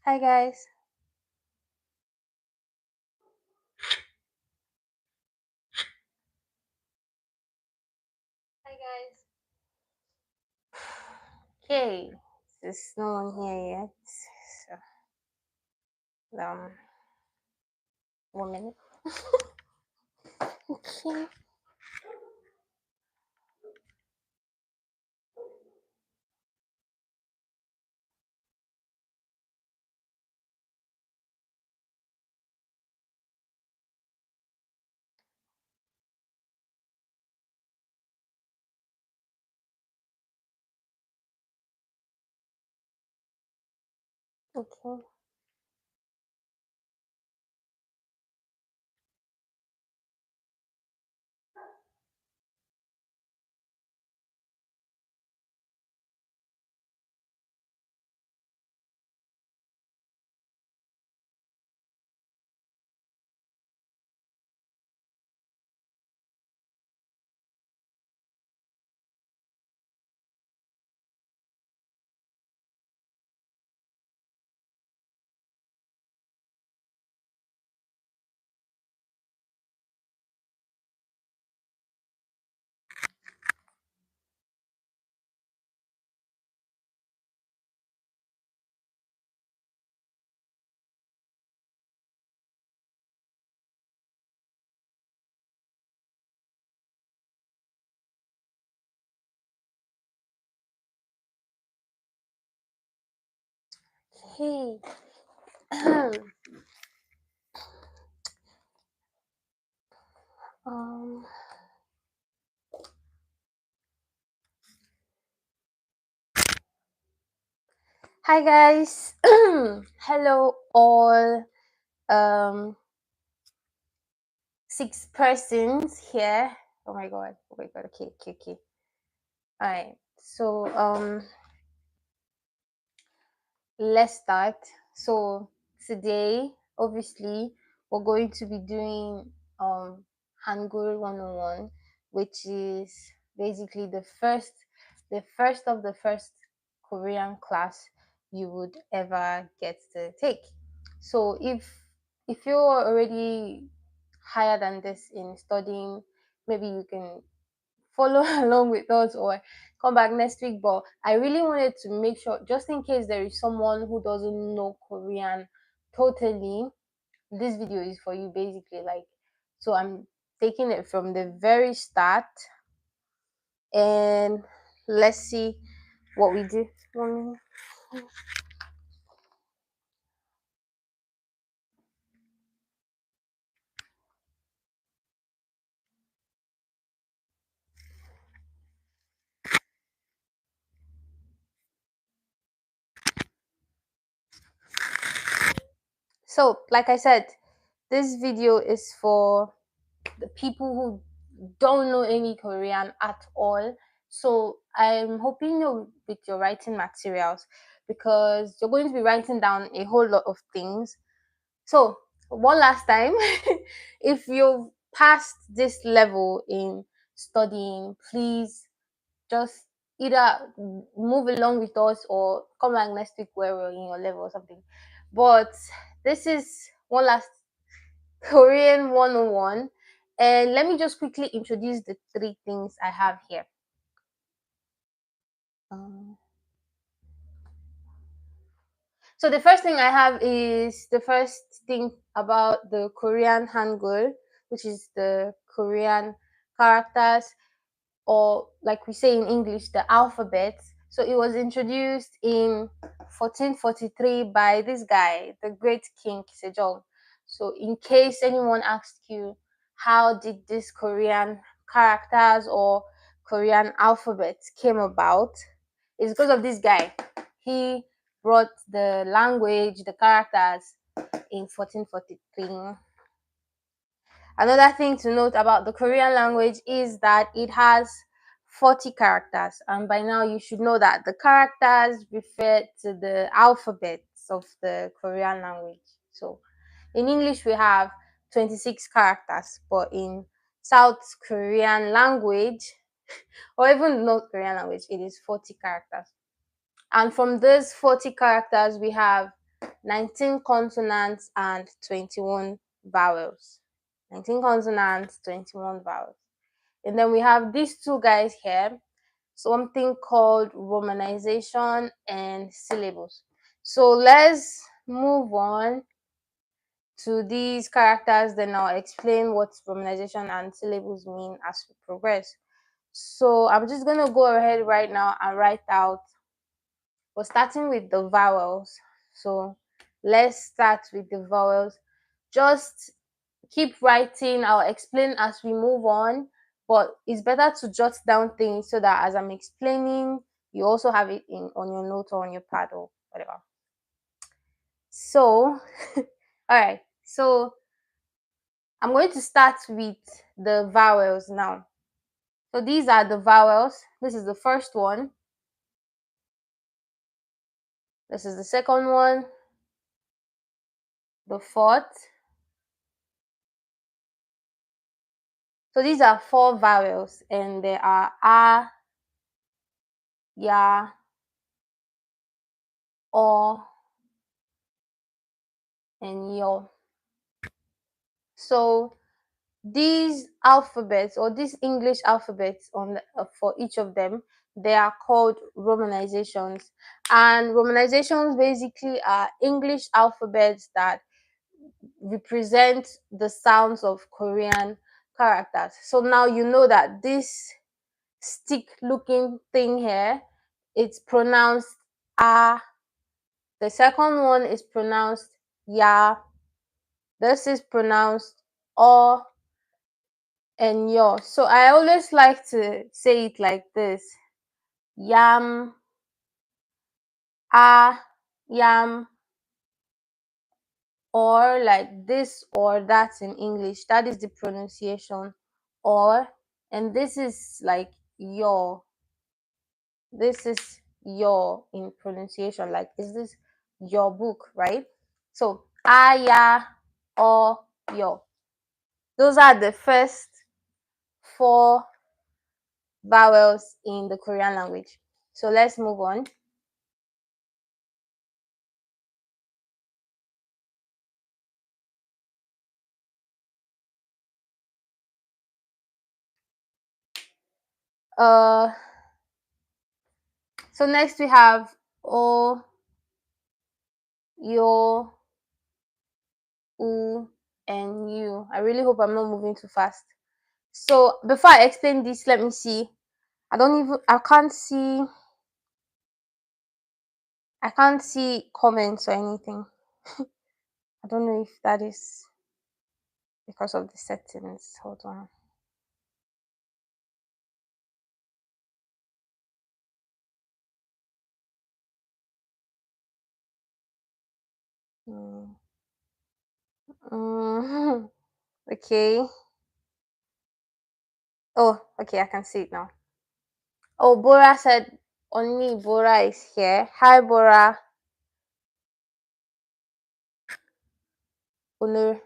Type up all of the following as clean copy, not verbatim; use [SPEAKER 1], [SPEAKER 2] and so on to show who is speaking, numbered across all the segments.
[SPEAKER 1] Hi guys. Hi guys. Okay, there's no one here yet. So, 1 minute. Okay. Okay. Hey. um. Hi guys. Hello all. 6 persons here. Oh my god. Oh my god. Okay. Okay. Okay. All right. So let's start. So today, obviously, we're going to be doing Hangul 101, which is basically the first of the first Korean class you would ever get to take. So if you're already higher than this in studying, maybe you can follow along with us or come back next week. But I really wanted to make sure, just in case there is someone who doesn't know Korean totally, this video is for you basically. Like, so I'm taking it from the very start, and let's see what we do. So like I said, this video is for the people who don't know any Korean at all. So I'm hoping you with your writing materials, because you're going to be writing down a whole lot of things. So one last time, if you've passed this level in studying, please just either move along with us or come back next week where we're in your level or something. But this is one last Korean 101, And let me just quickly introduce the three things I have here. Um, so the first thing I have is the first thing about the Korean Hangul, which is the Korean characters, or like we say in English, the alphabet. So it was introduced in 1443 by this guy, the great King Sejong. So in case anyone asked you, how did this Korean characters or Korean alphabet came about, it's because of this guy. He brought the language, the characters in 1443. Another thing to note about the Korean language is that it has 40 characters, and by now you should know that the characters refer to the alphabets of the Korean language. So in English we have 26 characters, but in South Korean language, or even North Korean language, it is 40 characters. And from those 40 characters, we have 19 consonants and 21 vowels. 19 consonants, 21 vowels. And then we have these two guys here, something called romanization and syllables. So let's move on to these characters, then I'll explain what romanization and syllables mean as we progress. So I'm just going to go ahead right now and write out. We're starting with the vowels. So let's start with the vowels. Just keep writing. I'll explain as we move on, but it's better to jot down things so that as I'm explaining, you also have it in on your note or on your pad or whatever. So, all right. So I'm going to start with the vowels now. So these are the vowels. This is the first one. This is the second one. The fourth. So these are four vowels, and they are a, ya, o, and yo. So these alphabets, or these English alphabets for each of them, they are called romanizations. And romanizations basically are English alphabets that represent the sounds of Korean characters. So now you know that this stick looking thing here, it's pronounced a. The second one is pronounced ya. This is pronounced o and yo. So I always like to say it like this: yam, a, yam, or like this or that in English. That is the pronunciation. Or, and this is like yo. This is your in pronunciation. Like, is this your book, right? So aya or yo. Those are the first four vowels in the Korean language. So let's move on. Uh so next we have o, yo, u, and you. I really hope I'm not moving too fast. So before I explain this, let me see. I can't see comments or anything. I don't know if that is because of the settings. Hold on. Mm. Okay. Oh, okay, I can see it now. Oh, Bora said only Bora is here. Hi, Bora. Unu.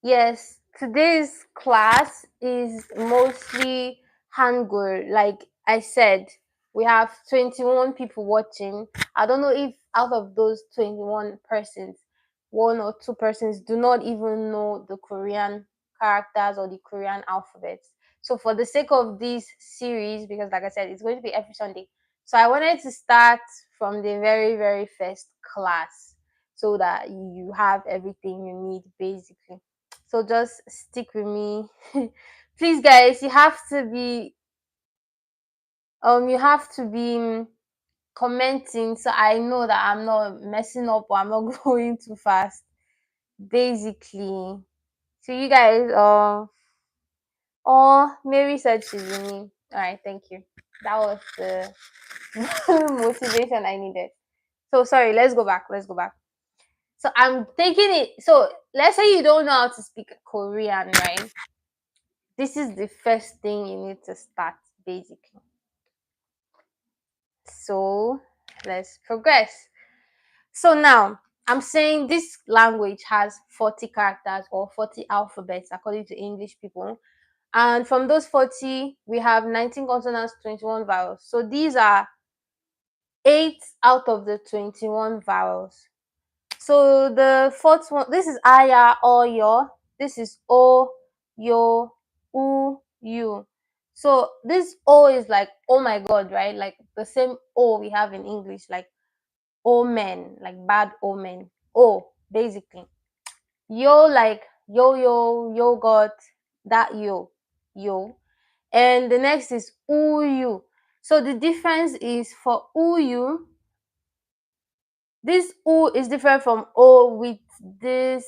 [SPEAKER 1] Yes, today's class is mostly Hangul. Like I said, we have 21 people watching. I don't know if out of those 21 persons, one or two persons do not even know the Korean characters or the Korean alphabets. So for the sake of this series, because like I said, it's going to be every Sunday, so I wanted to start from the very, very first class so that you have everything you need basically. So just stick with me. Please guys, you have to be commenting so I know that I'm not messing up or I'm not going too fast. Basically. So you guys, oh, Mary said she's with me. All right, thank you. That was the motivation I needed. So sorry, let's go back. Let's go back. So I'm taking it. So let's say you don't know how to speak Korean, right? This is the first thing you need to start, basically. So let's progress. So now I'm saying this language has 40 characters or 40 alphabets according to English people. And from those 40, we have 19 consonants, 21 vowels. So these are 8 out of the 21 vowels. So the fourth one, this is aya, or yo. This is o, yo, u, you. So this o is like, oh my god, right? Like the same o we have in English, like omen, like bad omen. O, basically. Yo, like yo yo, yogurt, that yo. And the next is uyu. So the difference is for uyu, this u is different from o with this.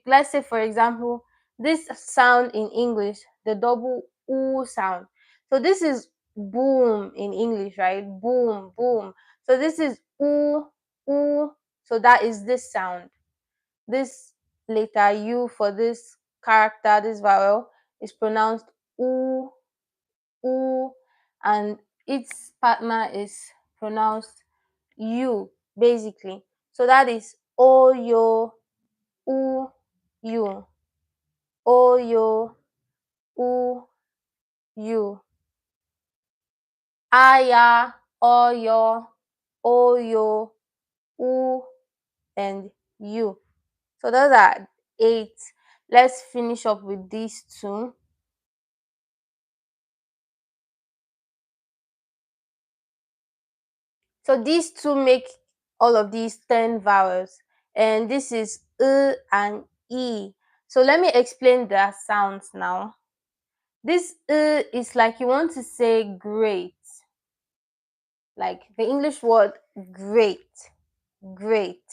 [SPEAKER 1] Let's say, for example, this sound in English, the double u sound. So this is boom in English, right? Boom, boom. So this is u. So that is this sound. This letter u for this character, this vowel, is pronounced u, and its partner is pronounced u, basically. So that is oyo, u, you. Oyo, u, you. Aya, oyo, oyo, u, and you. So those are 8. Let's finish up with these 2. So these 2 make all of these 10 vowels, and this is and e. So let me explain their sounds now. This is like you want to say great, like the English word great, great.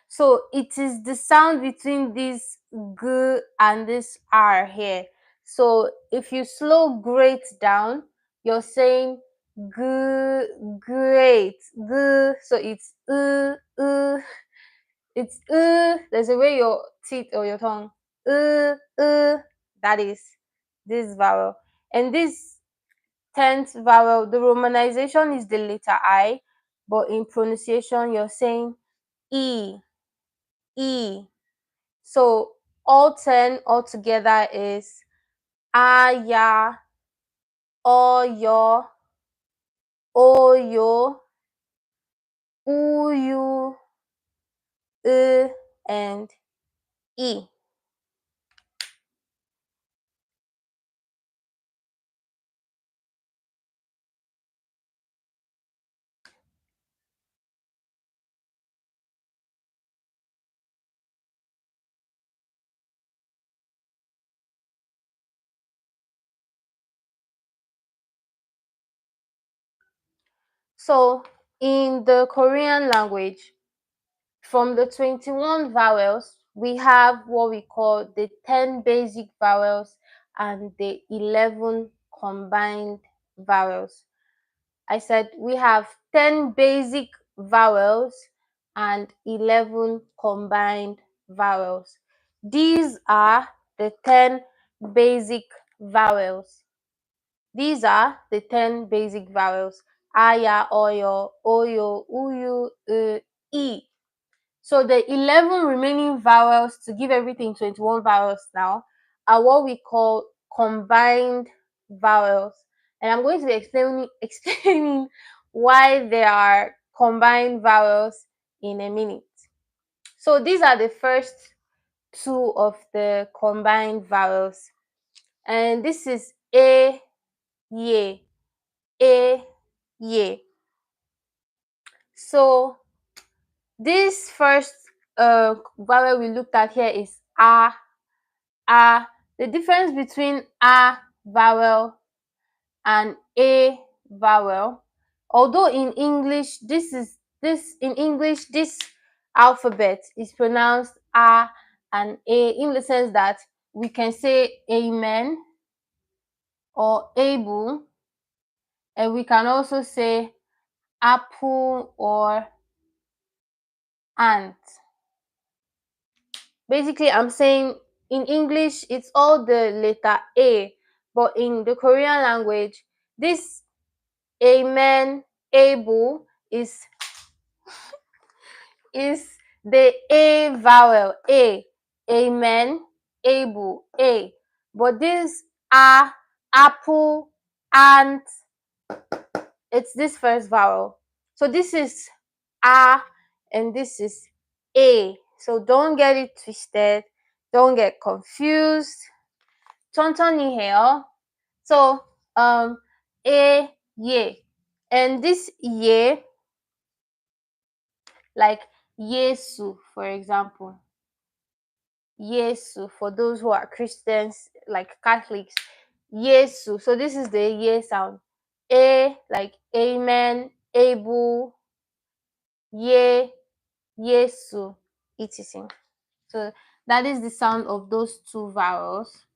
[SPEAKER 1] So it is the sound between this g and this r here. So if you slow great down, you're saying g, great, g. So it's it's there's a way your teeth or your tongue that is this vowel. And this 10th vowel, the romanization is the letter I, but in pronunciation you're saying e, e. So all 10 altogether is aya, oyo, oyo, uyu, and e. So in the Korean language, from the 21 vowels, we have what we call the 10 basic vowels and the 11 combined vowels. I said we have 10 basic vowels and 11 combined vowels. These are the 10 basic vowels. These are the 10 basic vowels. Aya, oyo, oyo, uyu, e. So the 11 remaining vowels, to give everything 21 vowels now, are what we call combined vowels. And I'm going to be explaining why they are combined vowels in a minute. So these are the first two of the combined vowels, and this is a, ye, a, ye. So this first vowel we looked at here is a, a. The difference between a vowel and a vowel, although in English this alphabet is pronounced a and a, in the sense that we can say amen or able, and we can also say apple or ant. Basically, I'm saying in English it's all the letter A, but in the Korean language, this amen, able is the A vowel, A, amen, able, A. But this a, apple, ant, it's this first vowel. So this is a and this is A. So don't get it twisted, don't get confused. 천천히 해요. So a, ye, and this ye, like Yesu, for example. Yesu, for those who are Christians, like Catholics. Yesu. So this is the ye sound. A, like amen, able, ye, Yesu, etc. So that is the sound of those two vowels.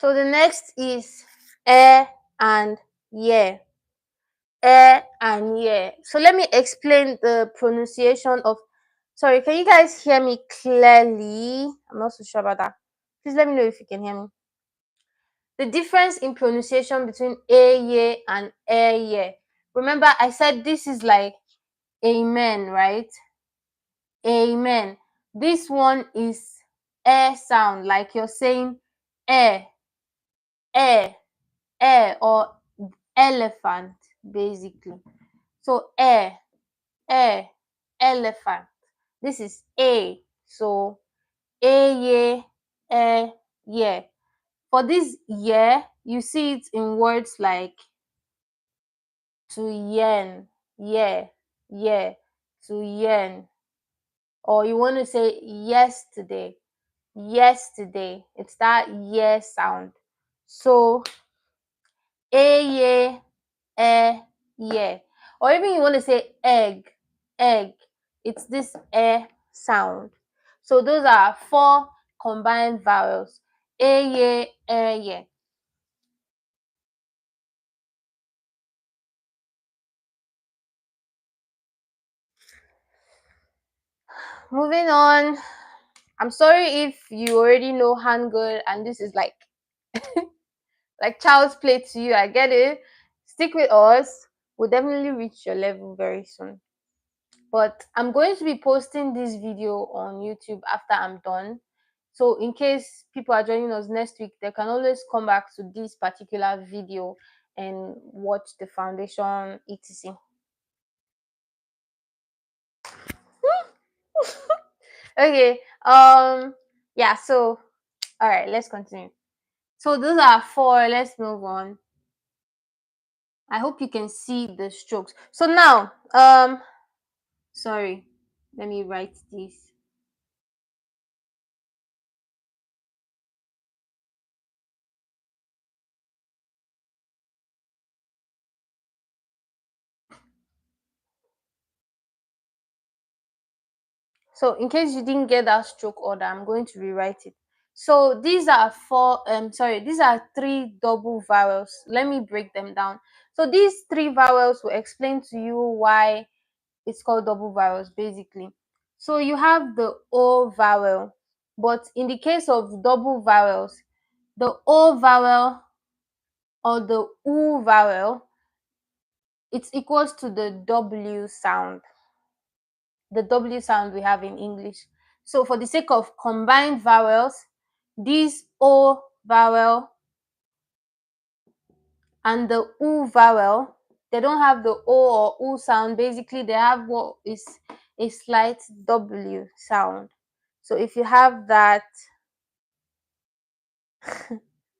[SPEAKER 1] So the next is and ye. And ye. So let me explain the pronunciation of. Sorry, can you guys hear me clearly? I'm not so sure about that. Please let me know if you can hear me. The difference in pronunciation between ye and ye. Remember, I said this is like amen, right? Amen. This one is sound, like you're saying eh, or elephant, basically. So elephant. This is a. So ye, yeah. For this year, you see it in words like to yen, yeah, to yen. Or you want to say yesterday, It's that yeah sound. So ye, yeah. Or even you want to say egg. It's this sound. So those are four combined vowels. Yeah. Moving on. I'm sorry if you already know Hangul and this is like child's play to you. I get it. Stick with us. We'll definitely reach your level very soon. But I'm going to be posting this video on YouTube after I'm done. So in case people are joining us next week, they can always come back to this particular video and watch the foundation, etc. Okay. Yeah, so all right, let's continue. So those are four. Let's move on. I hope you can see the strokes. So now, sorry, let me write this. So in case you didn't get that stroke order, I'm going to rewrite it. So these are these are three double vowels. Let me break them down. So these three vowels will explain to you why it's called double vowels, basically. So you have the O vowel, but in the case of double vowels, the O vowel or the U vowel it's equals to the W sound, we have in English. So for the sake of combined vowels, this O vowel and the U vowel, they don't have the O or U sound. Basically, they have what is a slight W sound. So if you have that,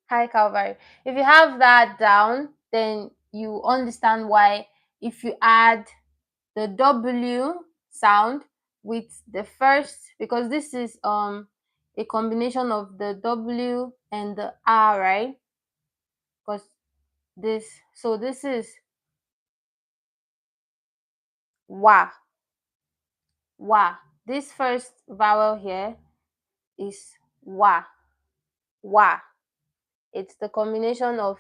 [SPEAKER 1] hi Calvary, if you have that down, then you understand why if you add the W sound with the first, because this is a combination of the W and the R, right? Because this, so this is wa, wa. This first vowel here is wa, wa. It's the combination of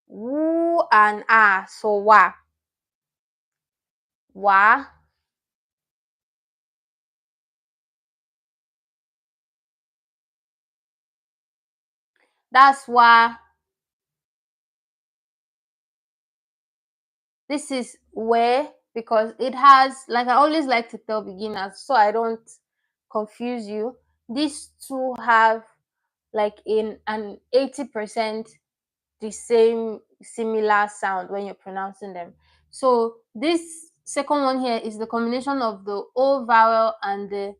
[SPEAKER 1] wu and ah, so wa, wa. That's why this is where, because it has, like I always like to tell beginners so I don't confuse you, these two have like in an 80% the same similar sound when you're pronouncing them. So this second one here is the combination of the O vowel and the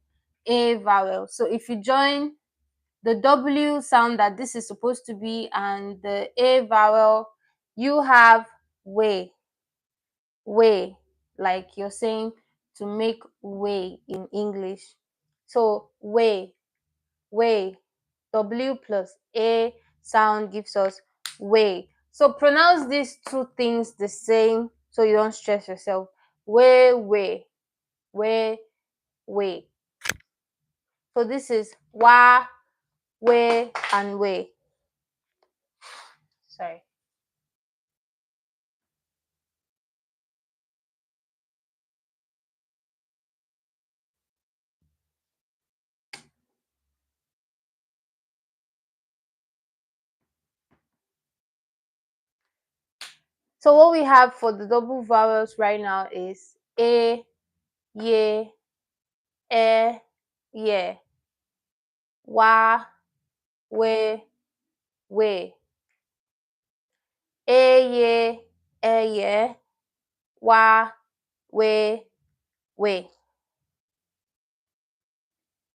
[SPEAKER 1] A vowel. So if you join the W sound that this is supposed to be and the A vowel, you have way, way, like you're saying to make way in English. So way, way, W plus A sound gives us way. So pronounce these two things the same so you don't stress yourself. Way, way, way, way. So this is wa, way, and way. Sorry. So what we have for the double vowels right now is a, ye, e, ye, wa, we, we, e, ye, e, ye, wa, we, we.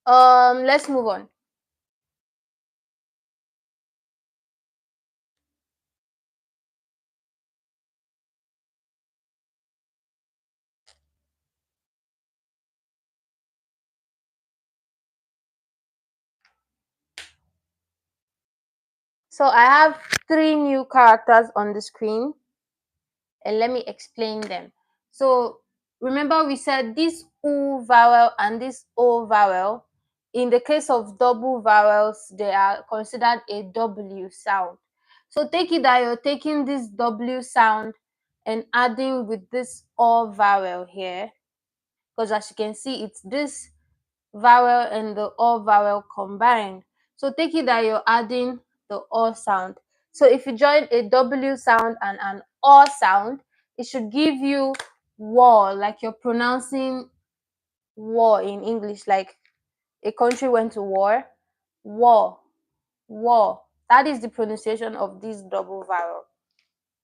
[SPEAKER 1] Let's move on. So I have 3 new characters on the screen and let me explain them. So remember we said this U vowel and this O vowel, in the case of double vowels, they are considered a W sound. So take it that you're taking this W sound and adding with this O vowel here, because as you can see, it's this vowel and the O vowel combined. So take it that you're adding the O sound. So if you join a W sound and an O sound, it should give you war, like you're pronouncing war in English, like a country went to war. War, war. That is the pronunciation of this double vowel.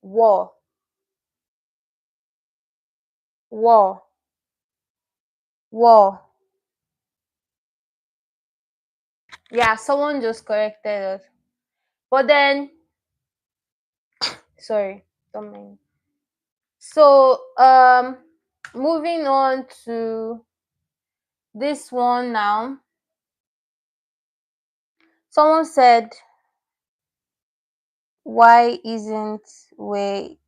[SPEAKER 1] War, war, war. Yeah, someone just corrected us. But then, sorry, don't mind. So moving on to this one now. Someone said, why isn't we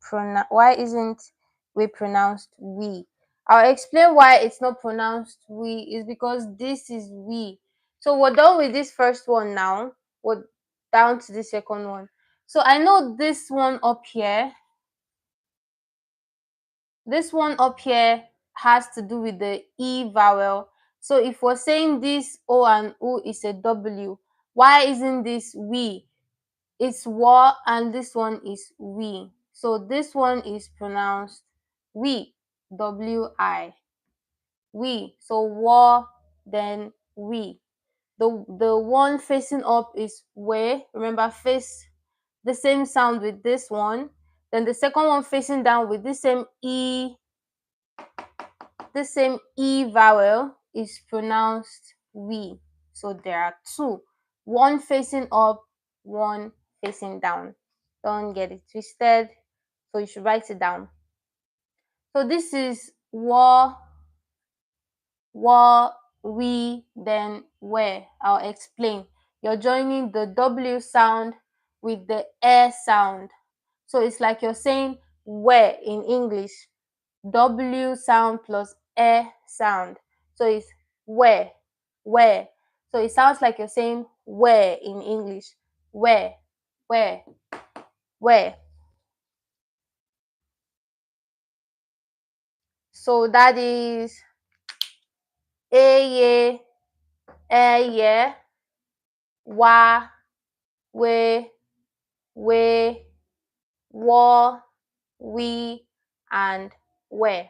[SPEAKER 1] pronounced we? I'll explain why it's not pronounced we is because this is we. So we're done with this first one now. We're down to the second one. So I know this one up here, has to do with the E vowel. So if we're saying this O and U is a W, why isn't this we? It's wa and this one is we. So this one is pronounced we, W-I, we. So wa, then we. The one facing up is we. Remember, face the same sound with this one. Then the second one facing down with this same e vowel is pronounced we. So there are two, one facing up, one facing down. Don't get it twisted. So you should write it down. So this is wa, we, then where. I'll explain. You're joining the W sound with the air sound. So it's like you're saying where in English. W sound plus air sound. So it's where. So it sounds like you're saying where in English. Where. So that is eye, eye, wa, we, wa, we, and where.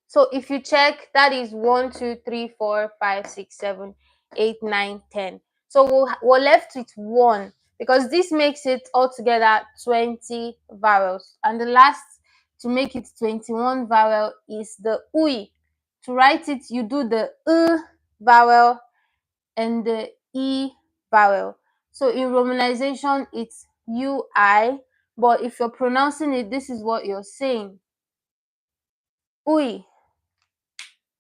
[SPEAKER 1] So if you check, that is 1, 2, 3, 4, 5, 6, 7, 8, 9, 10. So we're left with 1 because this makes it altogether 20 vowels. And the last to make it 21 vowel is the ui. To write it, you do the vowel and the e vowel. So in romanization, it's ui, but if you're pronouncing it, this is what you're saying. Ui,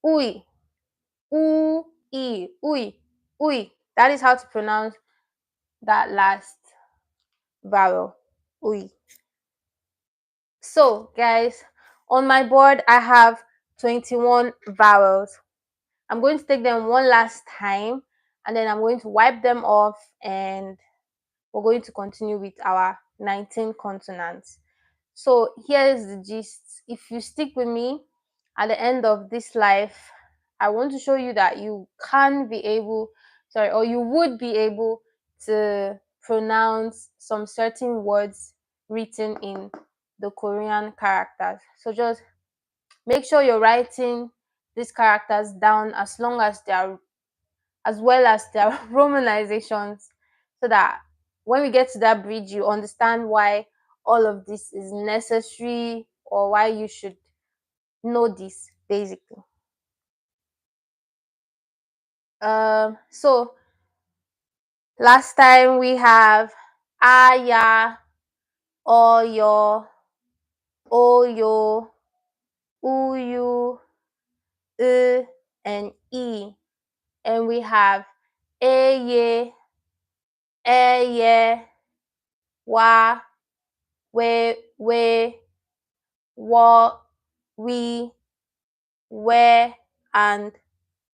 [SPEAKER 1] ui, ui. That is how to pronounce that last vowel, ui. So, guys, on my board, I have 21 vowels. I'm going to take them one last time, and then I'm going to wipe them off, and we're going to continue with our 19 consonants. So here's the gist. If you stick with me at the end of this life, I want to show you that you can be able, or you would be able to pronounce some certain words written in the Korean characters. So just make sure you're writing these characters down as long as they are, as well as their romanizations, so that when we get to that bridge, you understand why all of this is necessary, or why you should know this basically. So last time we have aya, oyo, oyo, uyu, and e, and we have eye, eye, wa, we, wa, we, where, and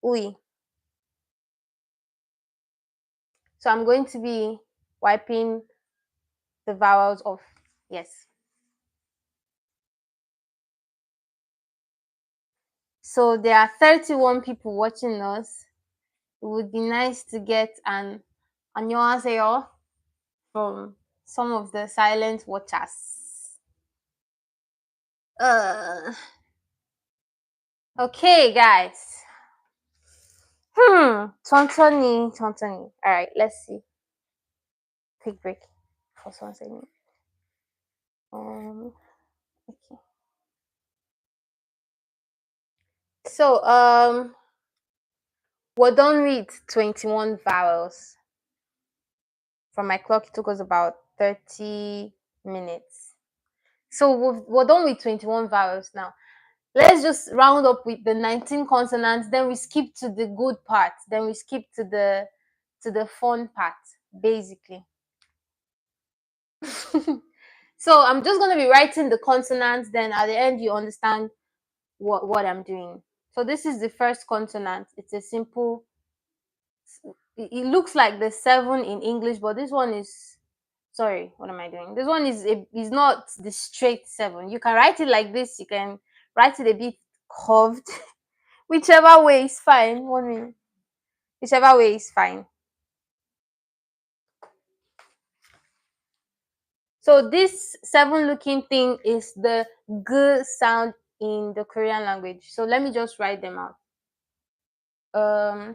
[SPEAKER 1] ui. So I'm going to be wiping the vowels off. Yes. So there are 31 people watching us. It would be nice to get an annyeonghaseyo from some of the silent watchers. Okay, guys. 천천히. All right, let's see. Quick break for 1 second. Okay. So we're done with 21 vowels. From my clock, it took us about 30 minutes. So we're done with 21 vowels now. Let's just round up with the 19 consonants, then we skip to the good part, then we skip to the fun part, basically. So I'm just going to be writing the consonants, then at the end you understand what I'm doing. So this is the first consonant. It's a simple, it looks like the 7 in English, but this one is, sorry, what am I doing? This one is not the straight 7. You can write it like this, you can write it a bit curved. Whichever way is fine. Whichever way is fine. So this seven looking thing is the g sound in the Korean language. So let me just write them out. Um,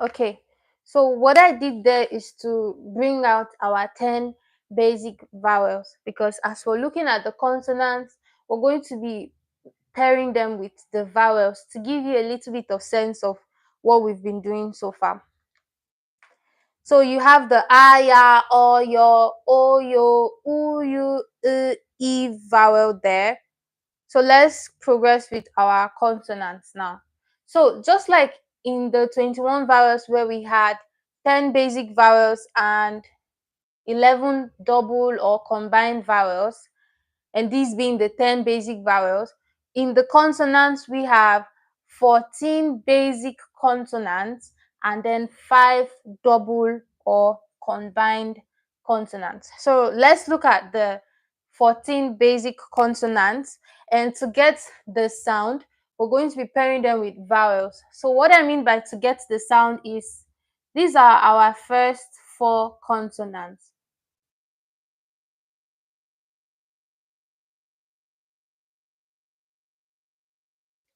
[SPEAKER 1] okay. So what I did there is to bring out our 10 basic vowels, because as we're looking at the consonants, we're going to be pairing them with the vowels to give you a little bit of sense of what we've been doing so far. So you have the aya, o, yo, u, yu, e vowel there. So let's progress with our consonants now. So just like in the 21 vowels where we had 10 basic vowels and 11 double or combined vowels, and these being the 10 basic vowels. In the consonants, we have 14 basic consonants and then 5 double or combined consonants. So let's look at the 14 basic consonants, and to get the sound, we're going to be pairing them with vowels. So what I mean by to get the sound is these are our first 4 consonants.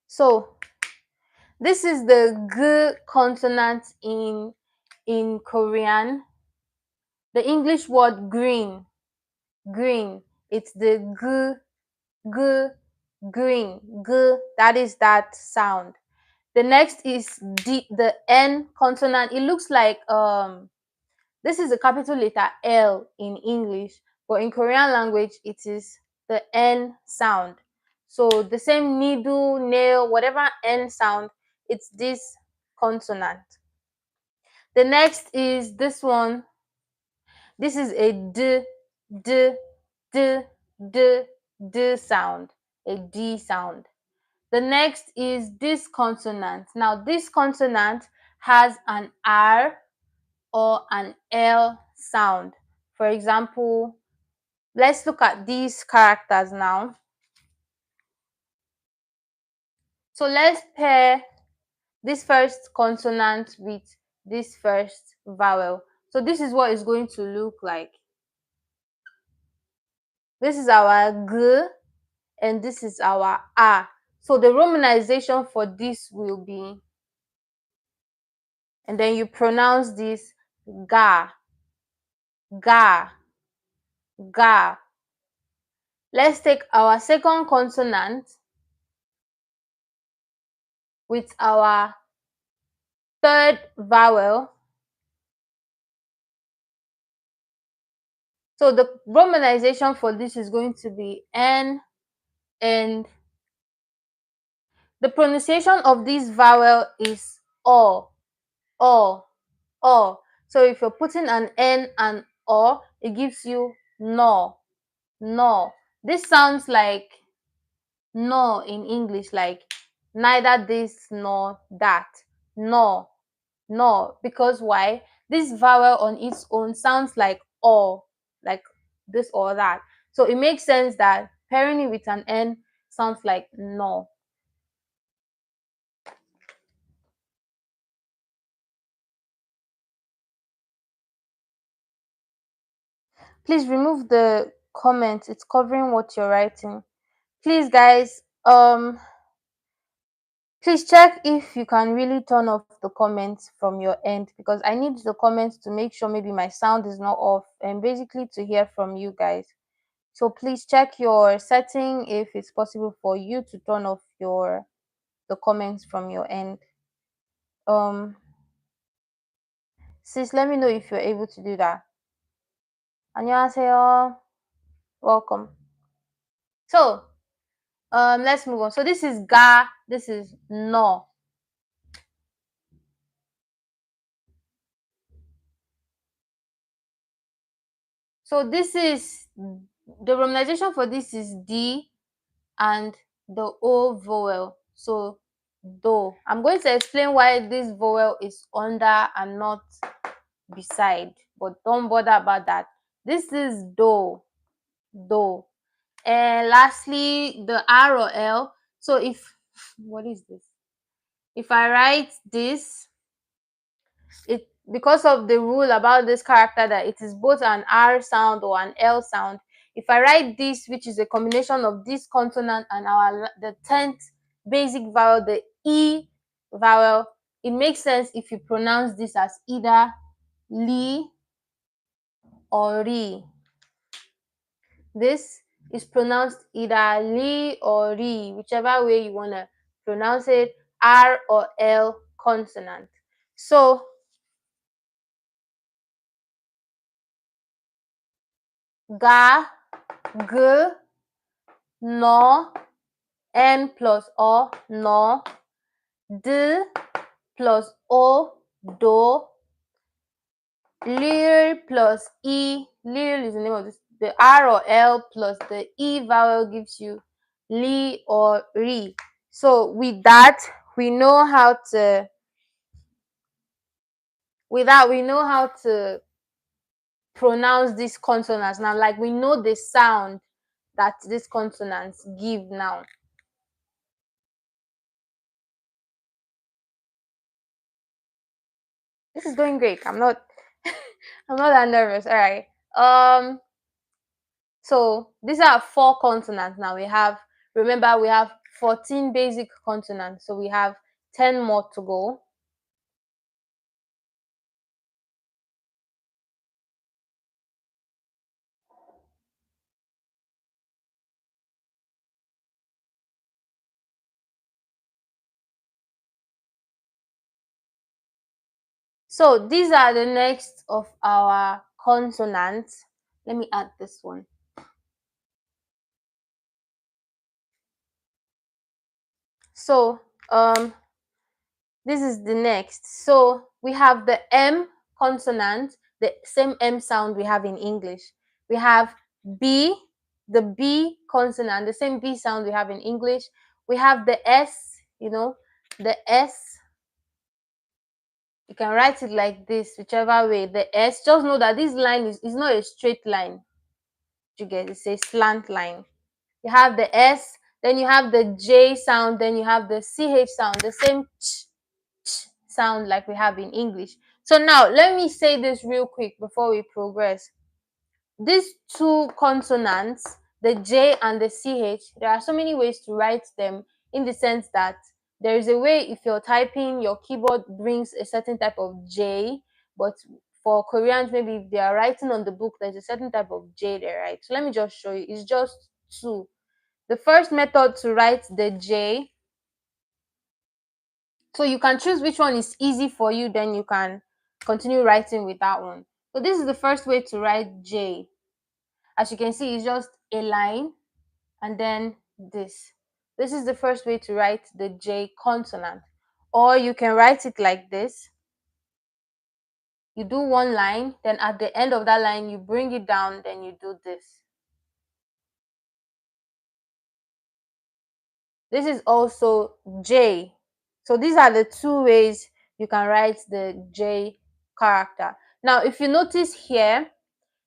[SPEAKER 1] So this is the g consonant in Korean. The English word green, green. It's the green, g. That is that sound. The next is the N consonant. It looks like this is a capital letter L in English, but in Korean language it is the N sound. So the same needle, nail, whatever N sound, it's this consonant. The next is this one. This is a d, d, d, d sound, a D sound. The next is this consonant. Now, this consonant has an R or an L sound. For example, let's look at these characters now. So let's pair this first consonant with this first vowel. So this is what it's going to look like. This is our G and this is our A. So the romanization for this will be, and then you pronounce this ga, ga, ga. Let's take our second consonant with our third vowel. So the romanization for this is going to be N, and the pronunciation of this vowel is O, O, O. So if you're putting an N and O, it gives you no, no. This sounds like no in English, like neither this nor that. No, no. Because why? This vowel on its own sounds like or, like this or that. So it makes sense that pairing it with an N sounds like no. Please remove the comments. It's covering what you're writing. Please, guys, please check if you can really turn off the comments from your end, because I need the comments to make sure maybe my sound is not off and basically to hear from you guys. So please check your setting if it's possible for you to turn off the comments from your end. Sis, let me know if you're able to do that. 안녕하세요. Welcome. So let's move on. So this is ga, this is no. So this is the romanization for this is D and the O vowel. So do. I'm going to explain why this vowel is under and not beside, but don't bother about that. This is do, do. And lastly, the R or L. So if what is this? If I write this, it because of the rule about this character that it is both an R sound or an L sound. If I write this, which is a combination of this consonant and the 10th basic vowel, the E vowel, it makes sense if you pronounce this as either li or ri. This is pronounced either li or ri, whichever way you want to pronounce it, R or L consonant. So ga, g, no, n plus o, no, d plus o, do, lil plus e, lil is the name of this, the R or L plus the E vowel gives you li or ri. So with that, we know how to, we know how to pronounce these consonants now. Like we know the sound that these consonants give now. This is going great. I'm not I'm not that nervous. All right. So these are 4 consonants now. Remember, we have 14 basic consonants. So we have 10 more to go. So these are the next of our consonants. Let me add this one. So this is the next. So we have the M consonant, the same M sound we have in English. We have B, the B consonant, the same B sound we have in English. We have the S, the S. You can write it like this, whichever way. The S, just know that this line is not a straight line. You get it's a slant line. You have the S, then you have the J sound, then you have the CH sound, the same sound like we have in English. So now let me say this real quick before we progress. These 2 consonants, the J and the CH, there are so many ways to write them, in the sense that there is a way if you're typing, your keyboard brings a certain type of J, but for Koreans, maybe if they are writing on the book, there's a certain type of J there, right? So let me just show you. It's just 2. The first method to write the J, so you can choose which one is easy for you, then you can continue writing with that one. So this is the first way to write J. As you can see, it's just a line and then this. This is the first way to write the J consonant. Or you can write it like this. You do one line, then at the end of that line, you bring it down, then you do this. This is also J. So these are the 2 ways you can write the J character. Now, if you notice here,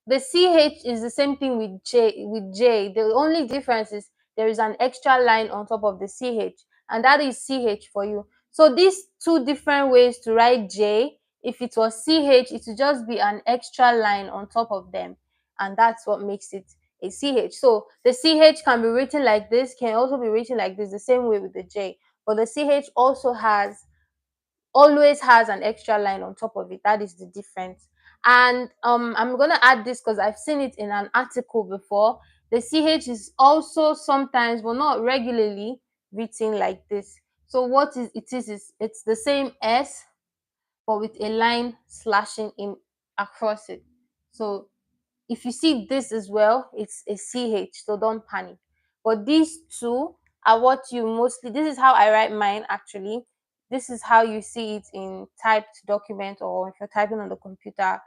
[SPEAKER 1] the CH is the same thing with J. The only difference is there is an extra line on top of the CH, and that is CH for you. So these 2 different ways to write J, if it was CH, it would just be an extra line on top of them, and that's what makes it a CH. So the CH can be written like this, can also be written like this, the same way with the J. But the CH also always has an extra line on top of it. That is the difference. And I'm gonna add this because I've seen it in an article before. The CH is also sometimes, but not regularly, written like this. So what is it's the same S, but with a line slashing in across it. So if you see this as well, it's a CH, so don't panic. But these 2 are what you mostly, this is how I write mine actually. This is how you see it in typed document or if you're typing on the computer.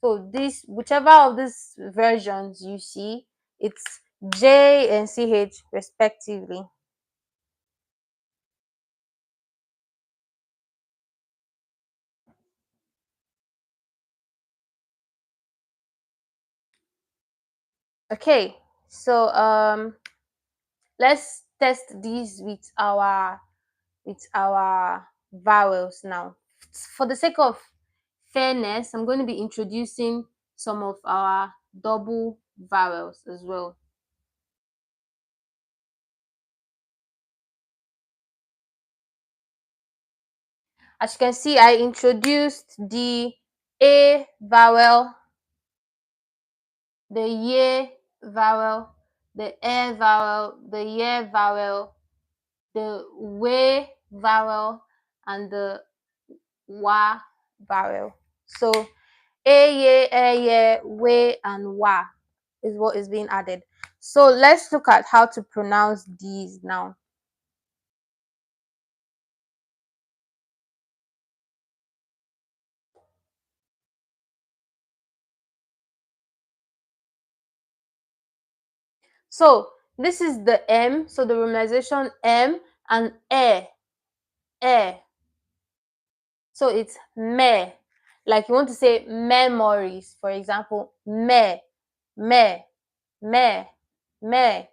[SPEAKER 1] So this, whichever of these versions you see, it's J and CH respectively. Okay, so let's test these with our vowels now. For the sake of fairness, I'm going to be introducing some of our double vowels as well. As you can see, I introduced the A vowel, the ye vowel, the e vowel, the ye vowel, the we vowel, and the wa vowel. So we, and wa is what is being added. So let's look at how to pronounce these now. So this is the M, so the romanization M and e. So it's me. Like you want to say memories, for example, me, me, me.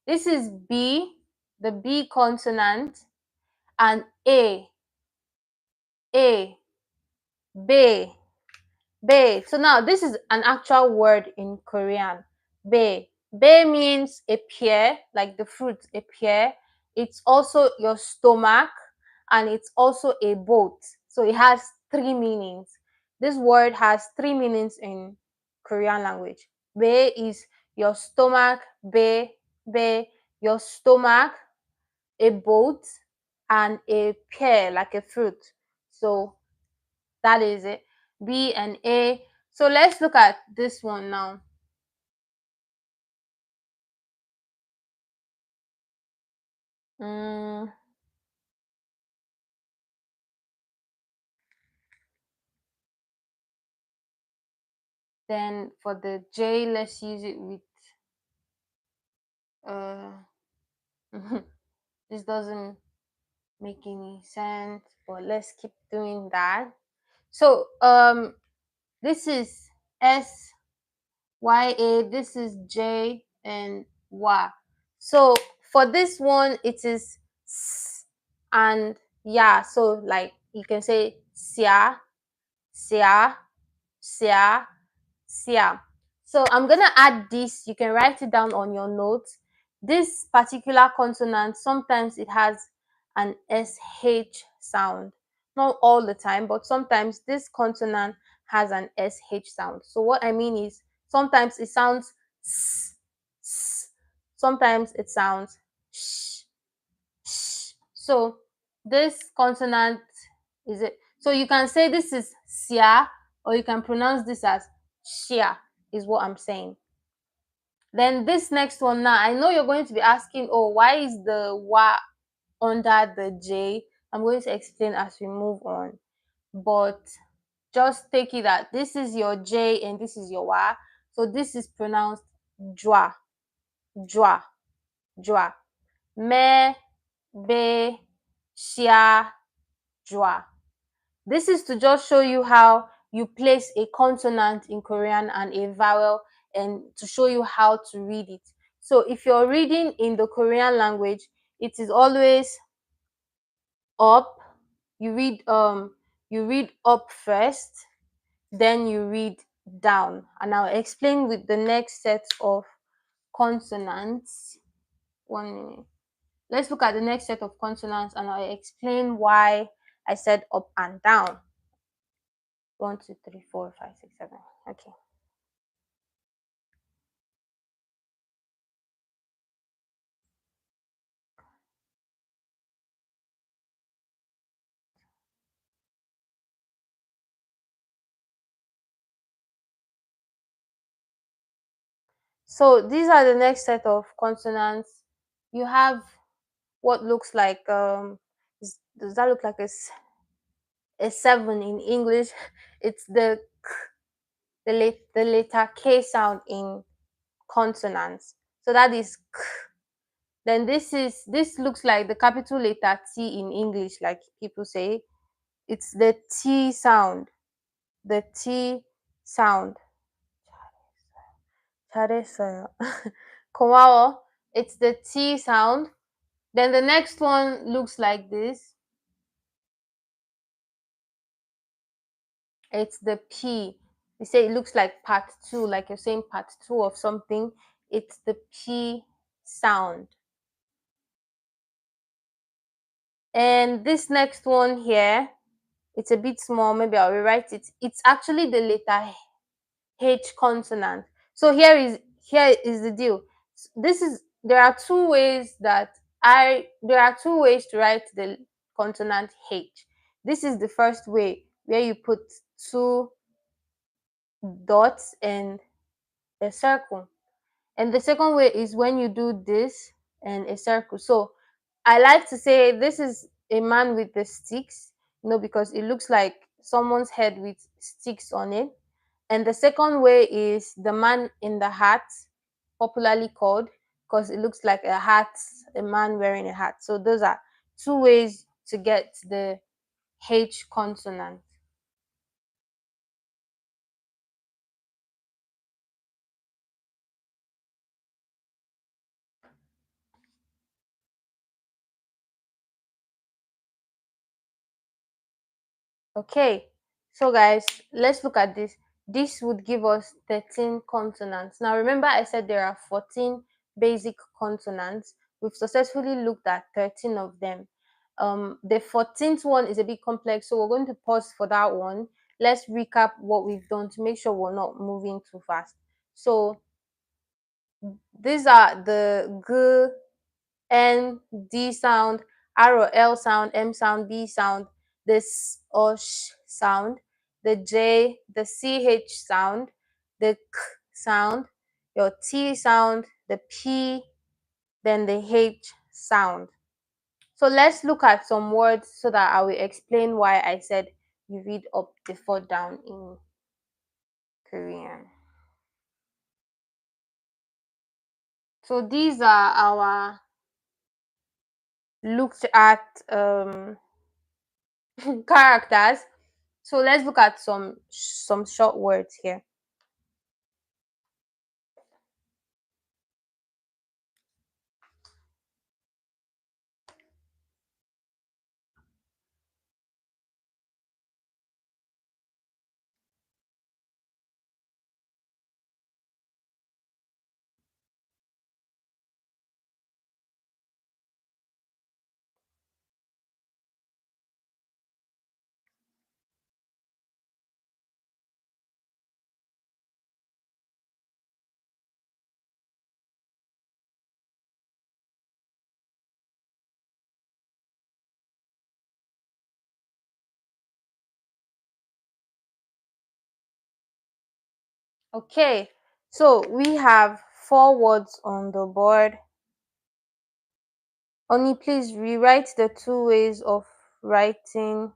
[SPEAKER 1] This is B, the B consonant, and a, be, be. So now this is an actual word in Korean. Be. Be means a pear, like the fruit, a pear. It's also your stomach, and it's also a boat. So it has three meanings. This word has three meanings in Korean language. Be is your stomach, be, your stomach, a boat, and a pear, like a fruit. So that is it. B and A. So let's look at this one now. Mm, then for the J, let's use it with uh this doesn't make any sense, but let's keep doing that. So this is SYA, this is J and Y. So for this one it is S and Ya. So like you can say Sia, Sia, Sia, Sia. So I'm gonna add this. You can write it down on your notes. This particular consonant, sometimes it has an SH sound. Not all the time, but sometimes this consonant has an SH sound. So what I mean is sometimes it sounds s, s. Sometimes it sounds sh, sh. So this consonant is it. So you can say this is sia, or you can pronounce this as shia, is what I'm saying. Then this next one now, I know you're going to be asking, oh, why is the wa under the J? I'm going to explain as we move on. But just take it that this is your J and this is your wa. So this is pronounced jwa, jwa, jwa. Me, be, shia, jwa. This is to just show you how you place a consonant in Korean and a vowel, and to show you how to read it. So if you're reading in the Korean language, it is always up. You read up first, then you read down. And I'll explain with the next set of consonants. 1 minute. Let's look at the next set of consonants and I'll explain why I said up and down. 1, 2, 3, 4, 5, 6, 7. Okay. So these are the next set of consonants. You have what looks like does that look like a 7 in English? It's the k. the letter K sound in consonants. So that is K. Then this looks like the capital letter T in English, like people say. It's the T sound. The T sound. 잘했어요. 고마워. It's the T sound. Then the next one looks like this. It's the P. We say it looks like part two, like you're saying part two of something. It's the P sound. And this next one here, it's a bit small. Maybe I'll rewrite it. It's actually the letter H consonant. So here is the deal. There are two ways to write the consonant H. This is the first way where you put two dots and a circle. And the second way is when you do this and a circle. So I like to say this is a man with the sticks, because it looks like someone's head with sticks on it. And the second way is the man in the hat, popularly called, because it looks like a hat, a man wearing a hat. So those are two ways to get the H consonant. Okay, so guys, let's look at this. This would give us 13 consonants. Now remember I said there are 14 basic consonants. We've successfully looked at 13 of them. The 14th one is a bit complex, so we're going to pause for that one. Let's recap what we've done to make sure we're not moving too fast. So these are the G, N, D sound, R or L sound, M sound, B sound, the S or Sh sound, the J, the CH sound, the K sound, your T sound, the P, then the H sound. So let's look at some words so that I will explain why I said you read up before down in Korean. So these are our looked at characters. So let's look at some short words here. Okay, so we have 4 words on the board. Only please rewrite the 2 ways of writing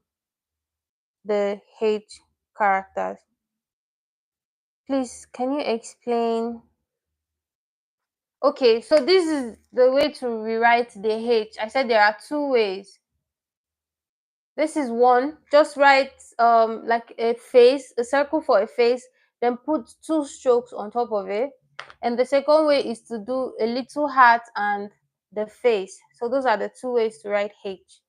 [SPEAKER 1] the H characters. Please, can you explain? Okay, so this is the way to rewrite the H. I said there are 2 ways. This is one. Just write like a face, a circle for a face, then put 2 strokes on top of it. And the second way is to do a little heart and the face. So those are the 2 ways to write H.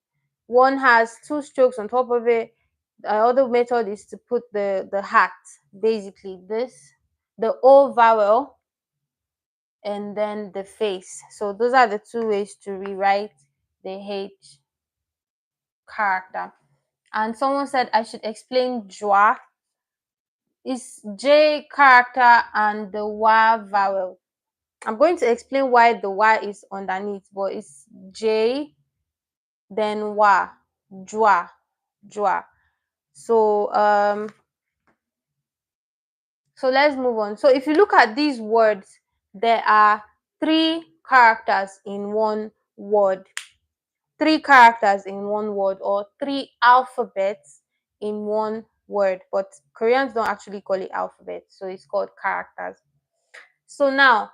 [SPEAKER 1] One has 2 strokes on top of it. The other method is to put the heart, basically this, the O vowel, and then the face. So those are the 2 ways to rewrite the H character. And someone said I should explain joie. It's J character and the wa vowel. I'm going to explain why the y is underneath, but it's J, then wa, joie, joie. So so let's move on. So if you look at these words, there are 3 characters in one word. 3 characters in one word, or 3 alphabets in one word, but Koreans don't actually call it alphabet, so it's called characters. So now,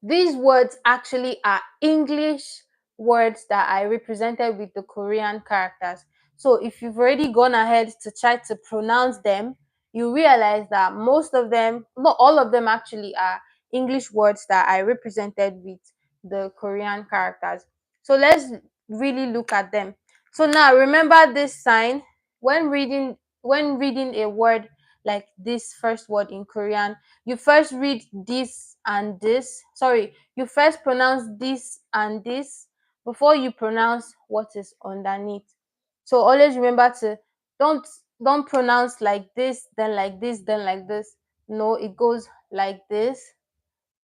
[SPEAKER 1] these words actually are English words that are represented with the Korean characters. So if you've already gone ahead to try to pronounce them, you realize that most of them, not all of them actually, are English words that are represented with the Korean characters. So let's really look at them. So now remember this sign when reading a word like this first word in Korean, you first read this and this. Sorry, you first pronounce this and this before you pronounce what is underneath. So always remember to don't don't pronounce like this, then like this, then like this. No, it goes like this,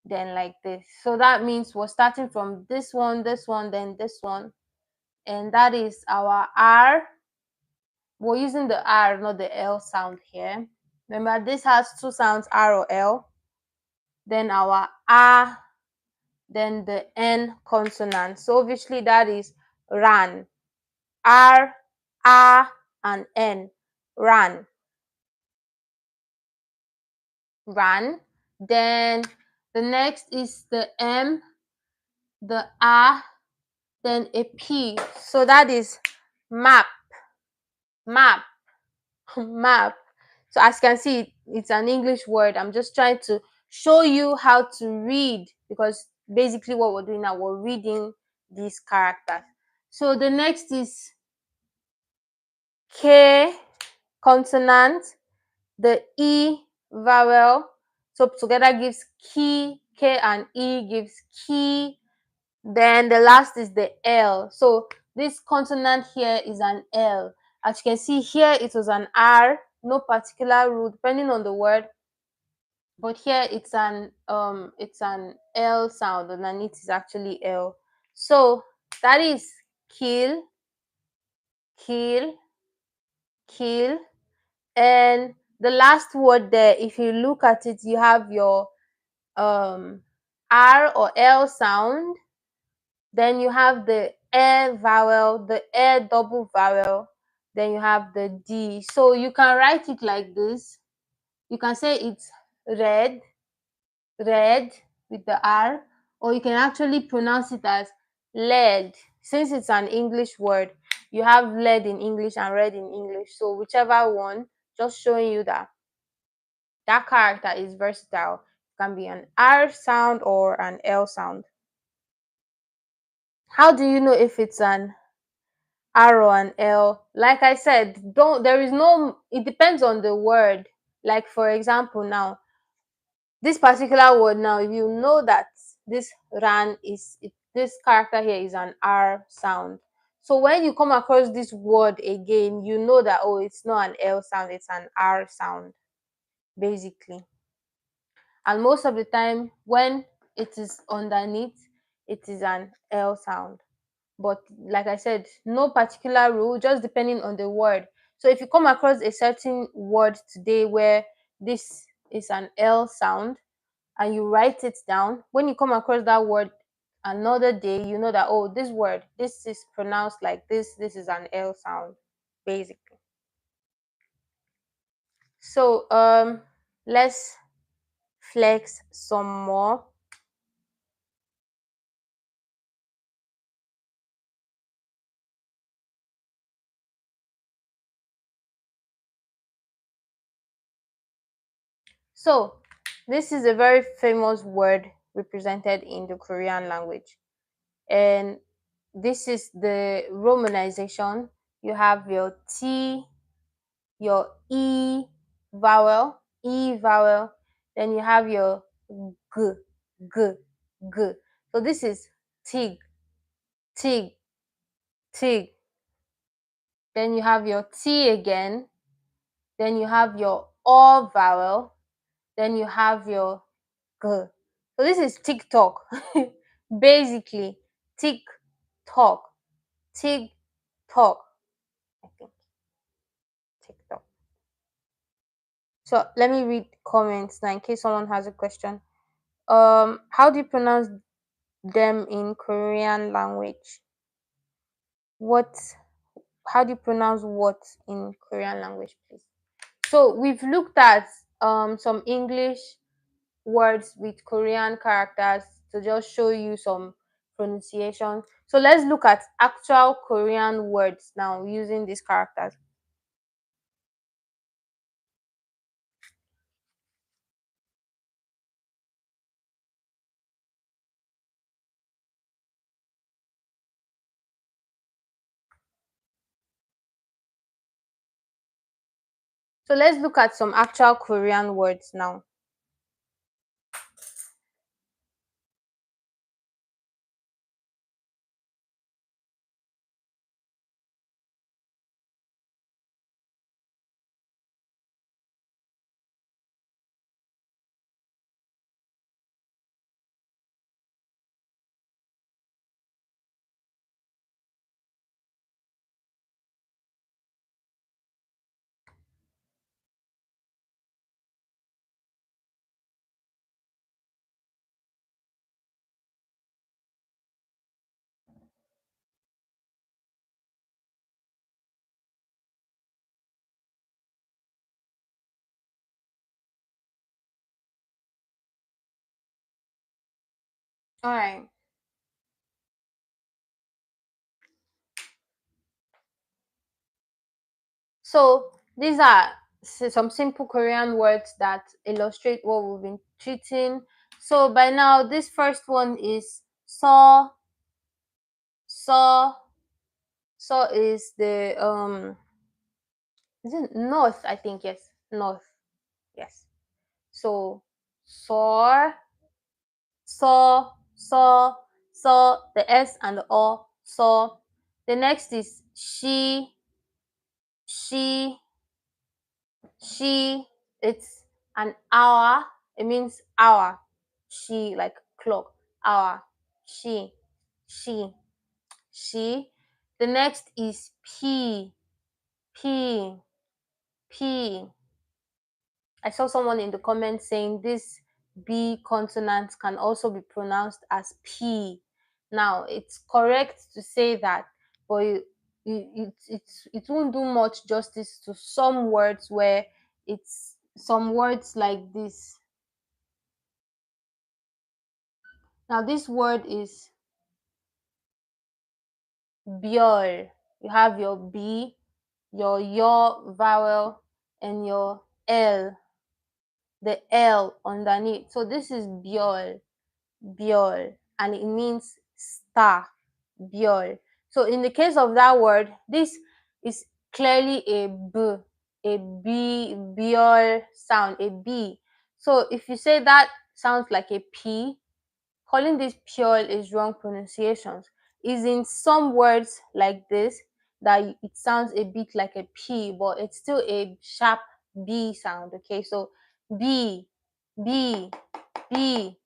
[SPEAKER 1] then like this. So that means we're starting from this one, then this one. And that is our R. We're using the R, not the L sound here. Remember, this has two sounds, R or L. Then our A, then the N consonant. So obviously that is ran. R, A, and N. Ran. Ran. Then the next is the M, the A, then a P. So that is map. Map. Map. So as you can see, it's an English word. I'm just trying to show you how to read, because basically what we're doing now, we're reading these characters. So the next is K consonant, the E vowel. So together gives key. K and E gives key. Then the last is the L. So this consonant here is an L. As you can see here, it was an R, no particular rule depending on the word. But here it's an L sound, and it is actually L. So that is kill, kill, kill. And the last word there, if you look at it, you have your R or L sound. Then you have the air vowel, the air double vowel. Then you have the D. So you can write it like this. You can say it's red, red with the R, or you can actually pronounce it as lead. Since it's an English word, you have lead in English and red in English. So whichever one, just showing you that that character is versatile. It can be an R sound or an L sound. How do you know if it's an R or an L? Like I said, don't there is no, it depends on the word. Like for example, now this particular word, now if you know that this ran is this character here is an R sound. So when you come across this word again, you know that, oh, it's not an L sound, it's an R sound, basically. And most of the time when it is underneath, it is an L sound. But like I said, no particular rule, just depending on the word. So if you come across a certain word today where this is an L sound and you write it down, when you come across that word another day, you know that, oh, this word, this is pronounced like this is an L sound, basically. So let's flex some more. So this is a very famous word represented in the Korean language. And this is the romanization. You have your T, your E vowel, then you have your G, G, G. So this is Tig, Tig, Tig. Then you have your T again, then you have your O vowel, then you have your G. So this is TikTok, basically. TikTok, TikTok, I think. TikTok. So let me read comments now in case someone has a question. How do you pronounce them in Korean language? What how do you pronounce what in Korean language, please? So we've looked at some English words with Korean characters to just show you some pronunciation. So let's look at actual Korean words now using these characters. So let's look at some actual Korean words now. All right. So these are some simple Korean words that illustrate what we've been treating. So by now, this first one is saw. Saw. Saw is the is it north? I think yes, north. Yes. So saw, saw, saw. The S and the O. Saw. The next is she, she. It's an hour. It means hour. She, like clock. Hour. She, she, she. The next is p, p. I saw someone in the comments saying this B consonant can also be pronounced as P. Now, it's correct to say that, but it won't do much justice to some words where it's some words like this. Now, this word is biol. You have your B, your vowel, and your L, the L underneath. So this is biol. Biol, and it means star. Biol. So in the case of that word, this is clearly a b, biol sound, a b. So if you say that sounds like a p, calling this pure is wrong pronunciations. Is in some words like this that it sounds a bit like a p, but it's still a sharp b sound. Okay, so b, b, b.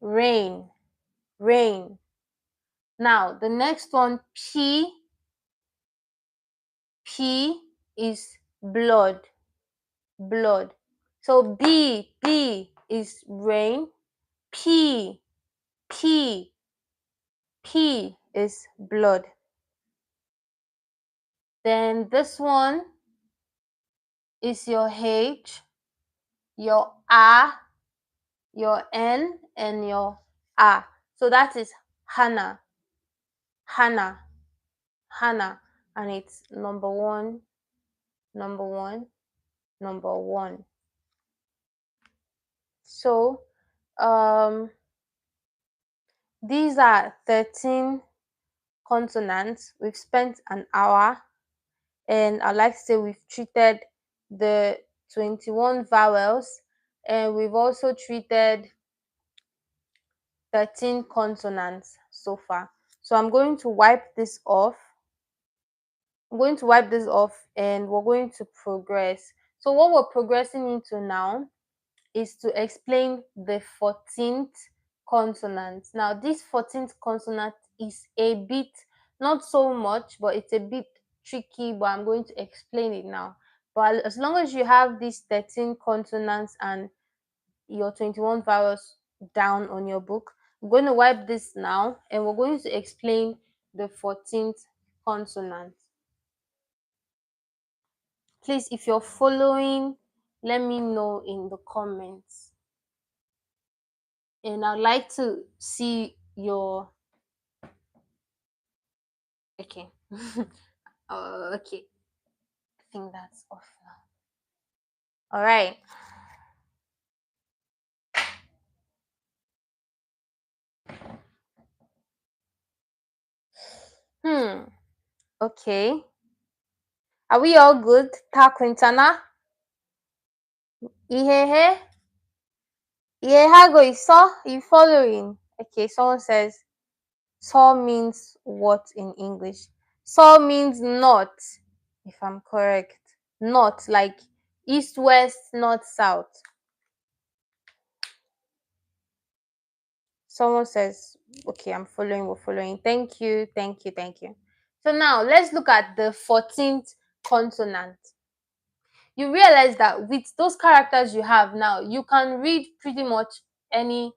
[SPEAKER 1] Rain, rain. Now the next one, P is blood, blood. So B is rain, P, P, P is blood. Then this one is your H, your A, your N, and your A. So that is Hannah, Hannah, Hannah, and it's number one, number one, number one. So these are 13 consonants. We've spent an hour, and I'd like to say we've treated the 21 vowels, and we've also treated 13 consonants so far. So I'm going to wipe this off. I'm going to wipe this off, and we're going to progress. So what we're progressing into now is to explain the 14th consonant. Now, this 14th consonant is a bit, not so much, but it's a bit tricky, but I'm going to explain it now. But as long as you have these 13 consonants and your 21 vowels down on your book, I'm going to wipe this now, and we're going to explain the 14th consonant. Please, if you're following, let me know in the comments. And I'd like to see your okay. Okay. I think that's off now. All right. Okay. Are we all good? Ta Quintana? Ihehe? Ihehago is saw? You following? Okay, someone says saw means what in English? Saw means not, if I'm correct. Not like east, west, north, south. Someone says, okay, I'm following, we're following. Thank you, thank you, thank you. So now let's look at the 14th consonant. You realize that with those characters you have now, you can read pretty much any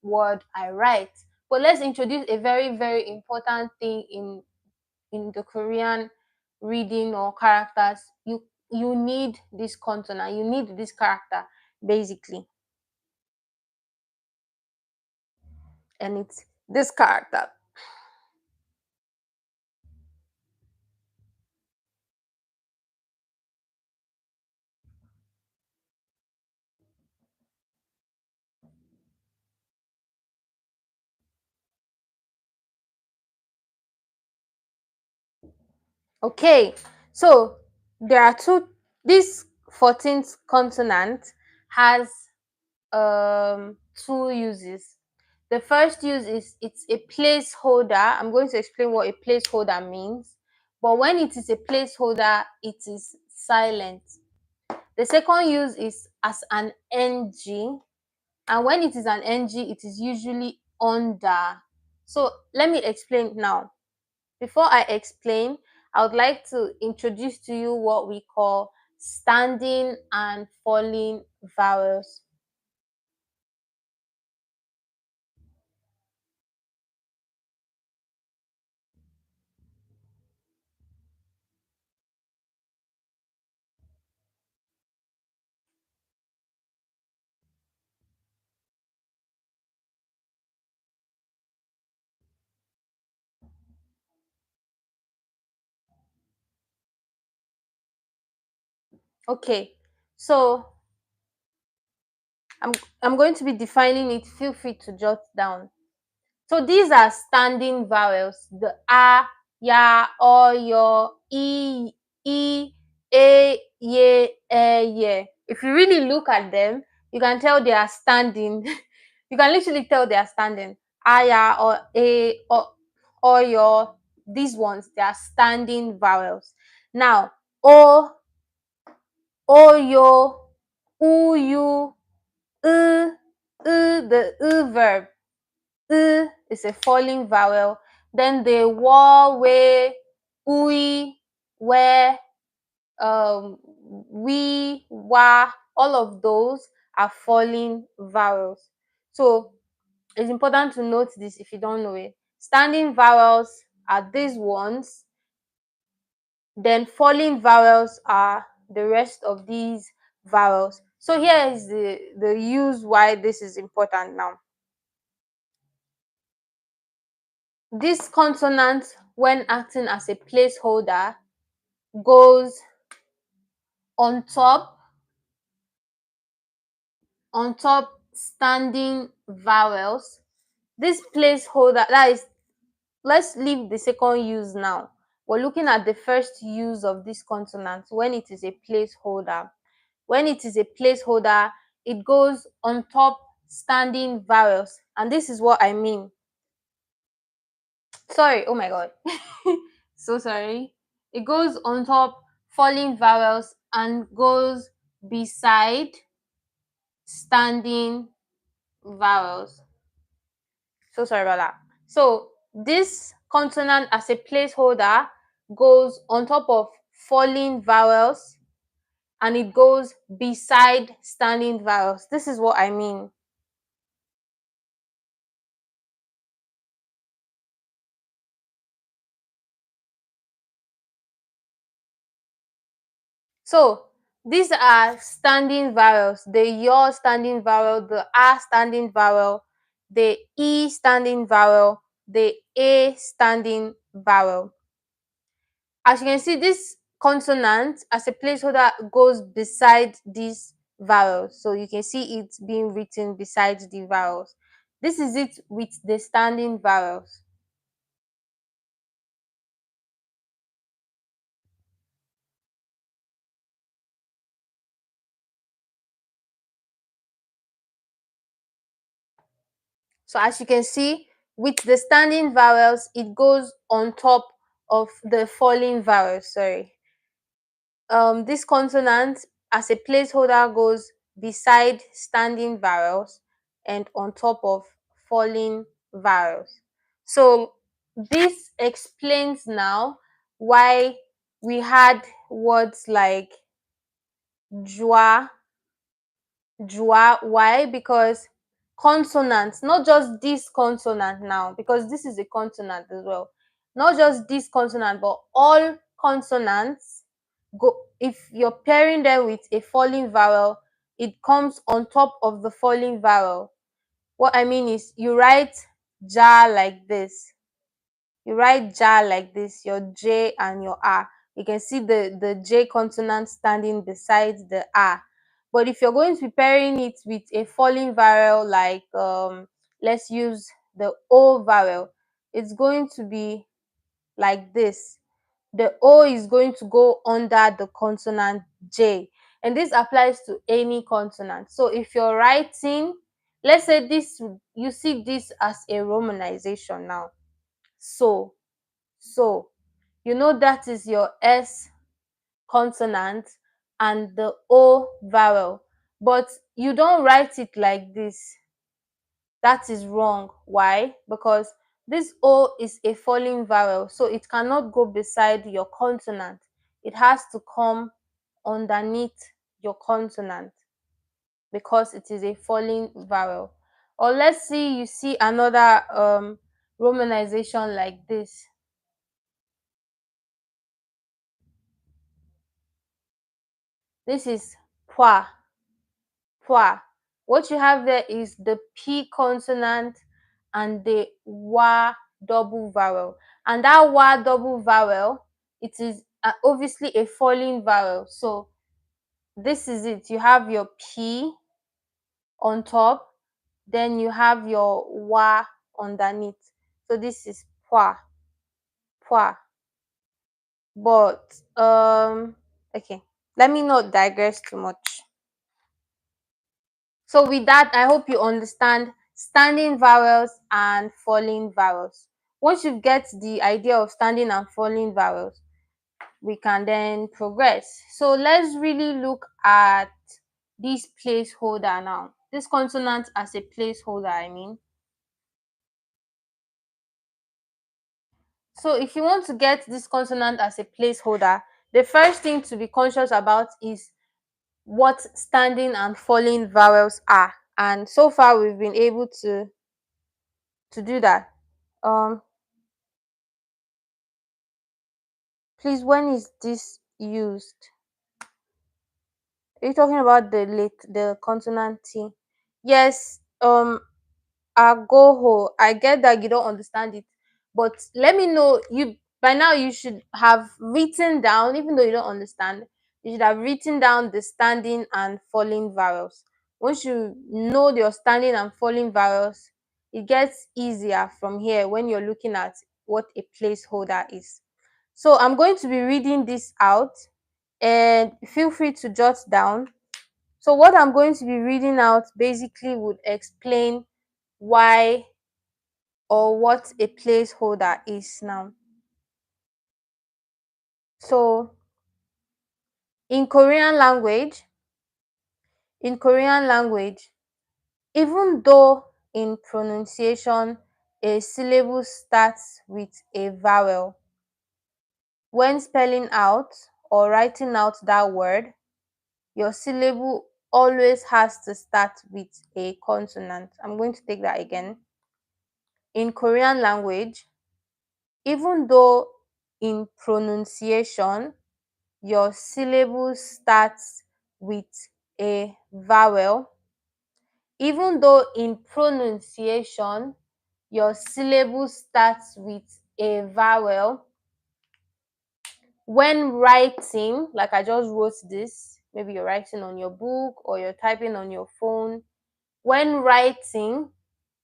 [SPEAKER 1] word I write. But let's introduce a very, very important thing in the Korean reading or characters. You need this consonant, you need this character basically. And it's this character. Okay, so there are this 14th consonant has two uses. The first use is it's a placeholder. I'm going to explain what a placeholder means. But when it is a placeholder, it is silent. The second use is as an NG. And when it is an NG, it is usually under. So let me explain now. Before I explain, I would like to introduce to you what we call standing and falling vowels. Okay, so I'm going to be defining it. Feel free to jot down. So these are standing vowels: the a, ya, o, yo, e, ye, ye. If you really look at them, you can tell they are standing. You can literally tell they are standing. A, ya, or a, or yo. These ones, they are standing vowels. Now, o, yo, you, the verb. Is a falling vowel. Then the wa, we, ui, we, we, wa, all of those are falling vowels. So it's important to note this if you don't know it. Standing vowels are these ones. Then falling vowels are the rest of these vowels. So here is the use why this is important now. This consonant, when acting as a placeholder, goes on top standing vowels. This placeholder, that is, let's leave the second use now. We're looking at the first use of this consonant when it is a placeholder. When it is a placeholder, it goes on top standing vowels. And this is what I mean. Sorry, oh my god. So sorry. It goes on top falling vowels and goes beside standing vowels. So sorry about that. So this consonant as a placeholder goes on top of falling vowels and it goes beside standing vowels. This is what I mean. So these are standing vowels: the y standing vowel, the a standing vowel, the e standing vowel, the a standing vowel. As you can see, this consonant as a placeholder goes beside these vowels, so you can see it being written beside the vowels. This is it with the standing vowels. So as you can see, with the standing vowels, it goes on top of the falling vowels. Sorry. This consonant as a placeholder goes beside standing vowels and on top of falling vowels. So this explains now why we had words like joie, joie. Why? Because consonants, not just this consonant now, because this is a consonant as well. Not just this consonant, but all consonants go, if you're pairing them with a falling vowel, it comes on top of the falling vowel. What I mean is, you write ja like this. You write ja like this, your J and your A. You can see the J consonant standing beside the A. But if you're going to be pairing it with a falling vowel, like let's use the O vowel, it's going to be like this. The O is going to go under the consonant J, and this applies to any consonant. So if you're writing, let's say this, you see this as a romanization now. So you know that is your S consonant and the O vowel, but you don't write it like this. That is wrong. Why? Because this O is a falling vowel, so it cannot go beside your consonant. It has to come underneath your consonant because it is a falling vowel. Or let's see, you see another romanization like this. This is pois, pois. What you have there is the P consonant and the wa double vowel. And that wa double vowel, it is obviously a falling vowel. So this is it. You have your P on top, then you have your wa underneath. So this is pois, pois. But okay, let me not digress too much. So with that, I hope you understand standing vowels and falling vowels. Once you get the idea of standing and falling vowels, we can then progress. So let's really look at this placeholder now. This consonant as a placeholder, I mean. So if you want to get this consonant as a placeholder, the first thing to be conscious about is what standing and falling vowels are. And so far we've been able to do that. um Please, when is this used? Are you talking about the consonant T? Yes. Agoho. I get that you don't understand it, but let me know. You by now you should have written down, even though you don't understand, you should have written down the standing and falling vowels. Once you know your standing and falling vowels, it gets easier from here when you're looking at what a placeholder is. So I'm going to be reading this out, and feel free to jot down. So what I'm going to be reading out basically would explain why or what a placeholder is now. So in Korean language, in Korean language, even though in pronunciation a syllable starts with a vowel, when spelling out or writing out that word, your syllable always has to start with a consonant. I'm going to take that again. In Korean language, even though in pronunciation your syllable starts with a vowel, even though in pronunciation your syllable starts with a vowel. When writing, like I just wrote this, maybe you're writing on your book or you're typing on your phone. When writing,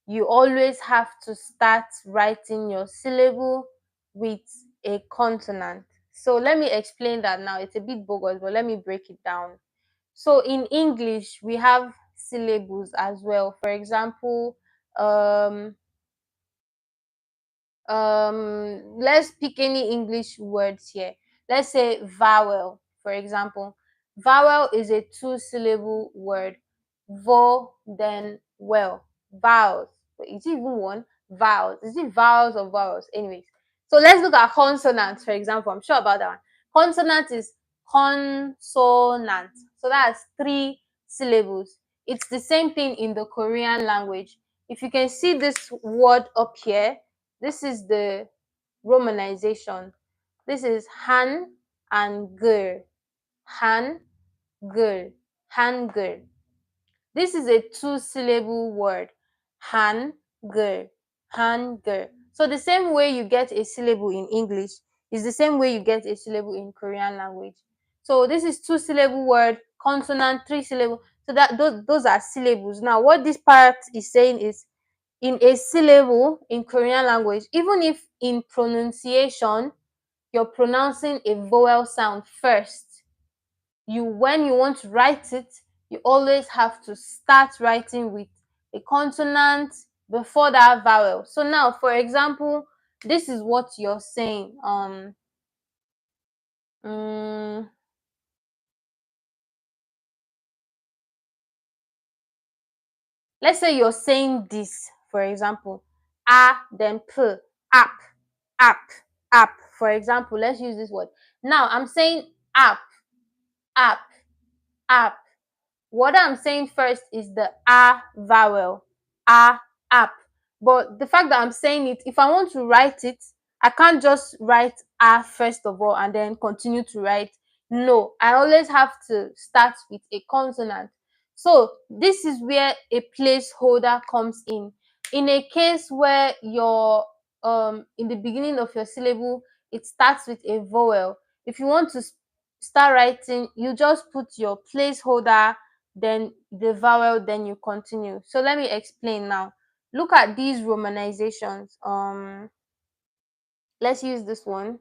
[SPEAKER 1] you always have to start writing your syllable with a consonant. So let me explain that now. It's a bit bogus, but let me break it down. So in English, we have syllables as well. For example, um, let's pick any English words here. Let's say vowel, for example. Vowel is a two-syllable word. Vo, then well. Vowels. But is it even one? Vowels. Is it vowels or vowels? Anyways. So let's look at consonants, for example. I'm sure about that one. Consonant is consonant. So that's three syllables. It's the same thing in the Korean language. If you can see this word up here, this is the romanization. This is Han and Gur. Han, Gur. Hangul. This is a two-syllable word. Hangul. Hangul. So the same way you get a syllable in English is the same way you get a syllable in Korean language. So this is two-syllable word, consonant, three-syllable. So that those are syllables. Now what this part is saying is in a syllable in Korean language, even if in pronunciation you're pronouncing a vowel sound first, when you want to write it, you always have to start writing with a consonant before that vowel. So now, for example, this is what you're saying. Mm, let's say you're saying this, for example, a then p, up, up, up. For example, let's use this word. Now I'm saying up, up, up. What I'm saying first is the a vowel, a, up. But the fact that I'm saying it, if I want to write it, I can't just write a first of all and then continue to write. No, I always have to start with a consonant. So this is where a placeholder comes in. In a case where your in the beginning of your syllable it starts with a vowel, if you want to start writing, you just put your placeholder, then the vowel, then you continue. So let me explain now. Look at these romanizations. Let's use this one.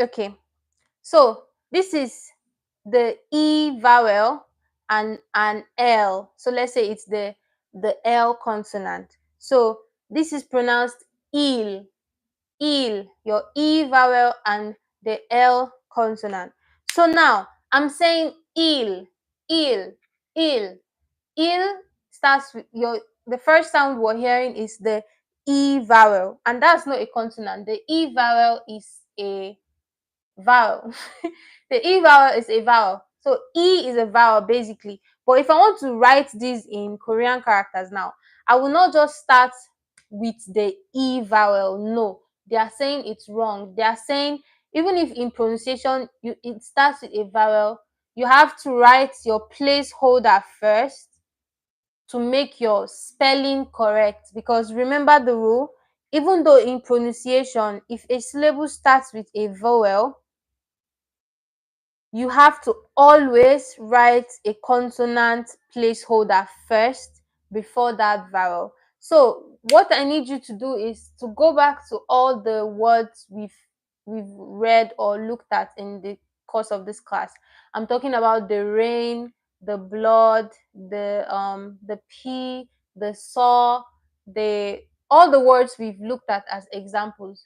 [SPEAKER 1] Okay, so this is the e vowel and an l. So let's say it's the l consonant. So this is pronounced il, il, your e vowel and the l consonant. So now I'm saying il, il, il. Il starts with the first sound we're hearing is the E vowel, and that's not a consonant. The E vowel is a vowel. The E vowel is a vowel. So E is a vowel basically. But if I want to write this in Korean characters now, I will not just start with the E vowel. No, they are saying it's wrong. They are saying even if in pronunciation it starts with a vowel, you have to write your placeholder first to make your spelling correct, because remember the rule, even though in pronunciation if a syllable starts with a vowel, you have to always write a consonant placeholder first before that vowel. So what I need you to do is to go back to all the words we've read or looked at in the course of this class. I'm talking about the rain, the blood, the pea, the saw, the all the words we've looked at as examples.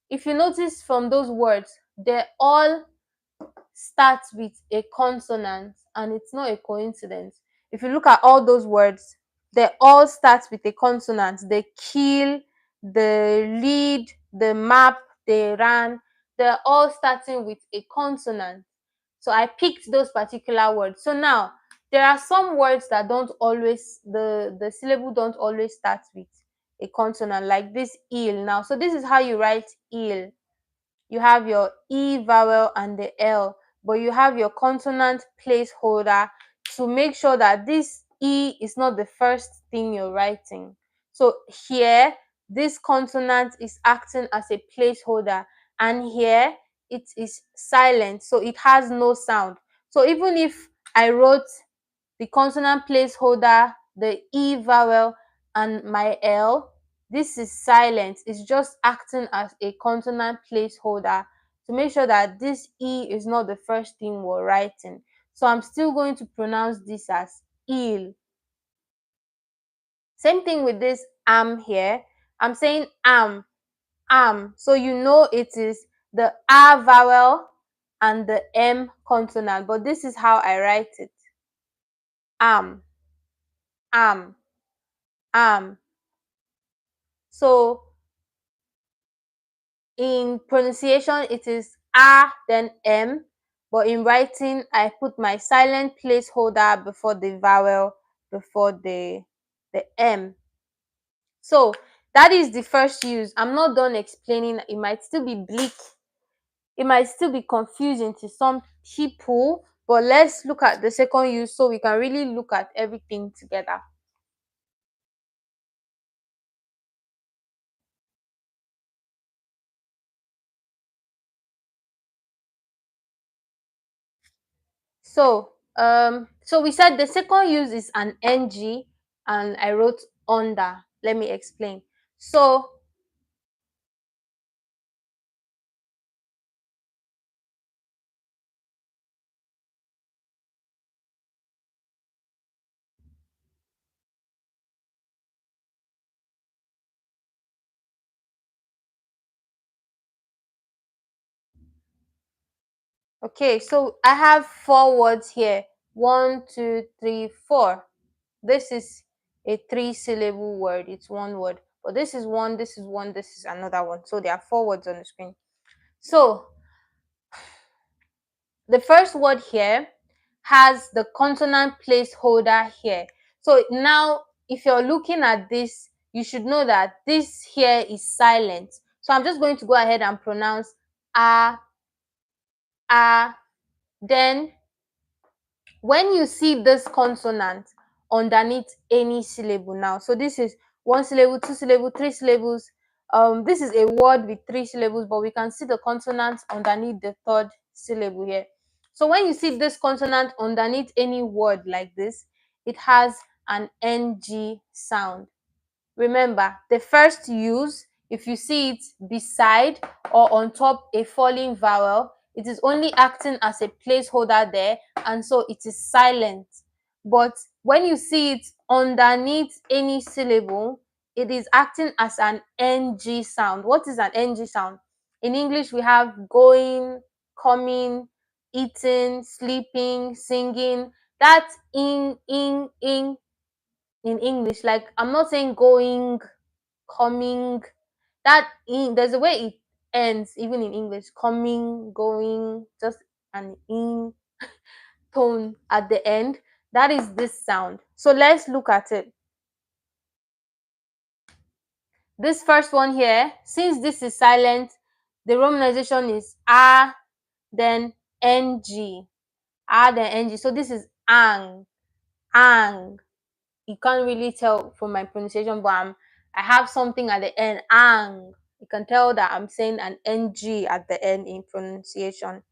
[SPEAKER 1] If you notice from those words, they're all starts with a consonant, and it's not a coincidence. If you look at all those words, they all start with a consonant. The kill, the lead, the map, the ran, they're all starting with a consonant. So I picked those particular words. So now there are some words that don't always, the syllable don't always start with a consonant, like this il now. So this is how you write il. You have your E vowel and the L, but you have your consonant placeholder to make sure that this E is not the first thing you're writing. So here, this consonant is acting as a placeholder, and here it is silent, so it has no sound. So even if I wrote the consonant placeholder, the E vowel, and my L, this is silent. It's just acting as a consonant placeholder to make sure that this E is not the first thing we're writing. So I'm still going to pronounce this as il. Same thing with this am here. I'm saying am. So you know it is the A vowel and the M consonant, but this is how I write it. Am, am, am. So in pronunciation it is a then m, but in writing I put my silent placeholder before the vowel, before the m. So that is the first use. I'm not done explaining. It might still be bleak, it might still be confusing to some people, but let's look at the second use so we can really look at everything together. So we said the second use is an ng, and I wrote under. Let me explain. So okay, so I have four words here. One, two, three, four. This is a three-syllable word. It's one word. But this is one, this is one, this is another one. So there are four words on the screen. So the first word here has the consonant placeholder here. So now, if you're looking at this, you should know that this here is silent. So I'm just going to go ahead and pronounce a, a. Then when you see this consonant underneath any syllable now, so this is one syllable, two syllable, three syllables. This is a word with three syllables, but we can see the consonant underneath the third syllable here. So when you see this consonant underneath any word like this, it has an ng sound. Remember, the first use, if you see it beside or on top a falling vowel, it is only acting as a placeholder there, and so it is silent. But when you see it underneath any syllable, it is acting as an ng sound. What is an ng sound? In English, we have going, coming, eating, sleeping, singing. That's in English. Like, I'm not saying going, coming. That in, there's a way it ends even in English. Coming, going, just an in tone at the end. That is this sound. So let's look at it. This first one here, since this is silent, the romanization is a, then ng, a, then ng. So this is ang. You can't really tell from my pronunciation, but I have something at the end, ang. You can tell that I'm saying an ng at the end in pronunciation,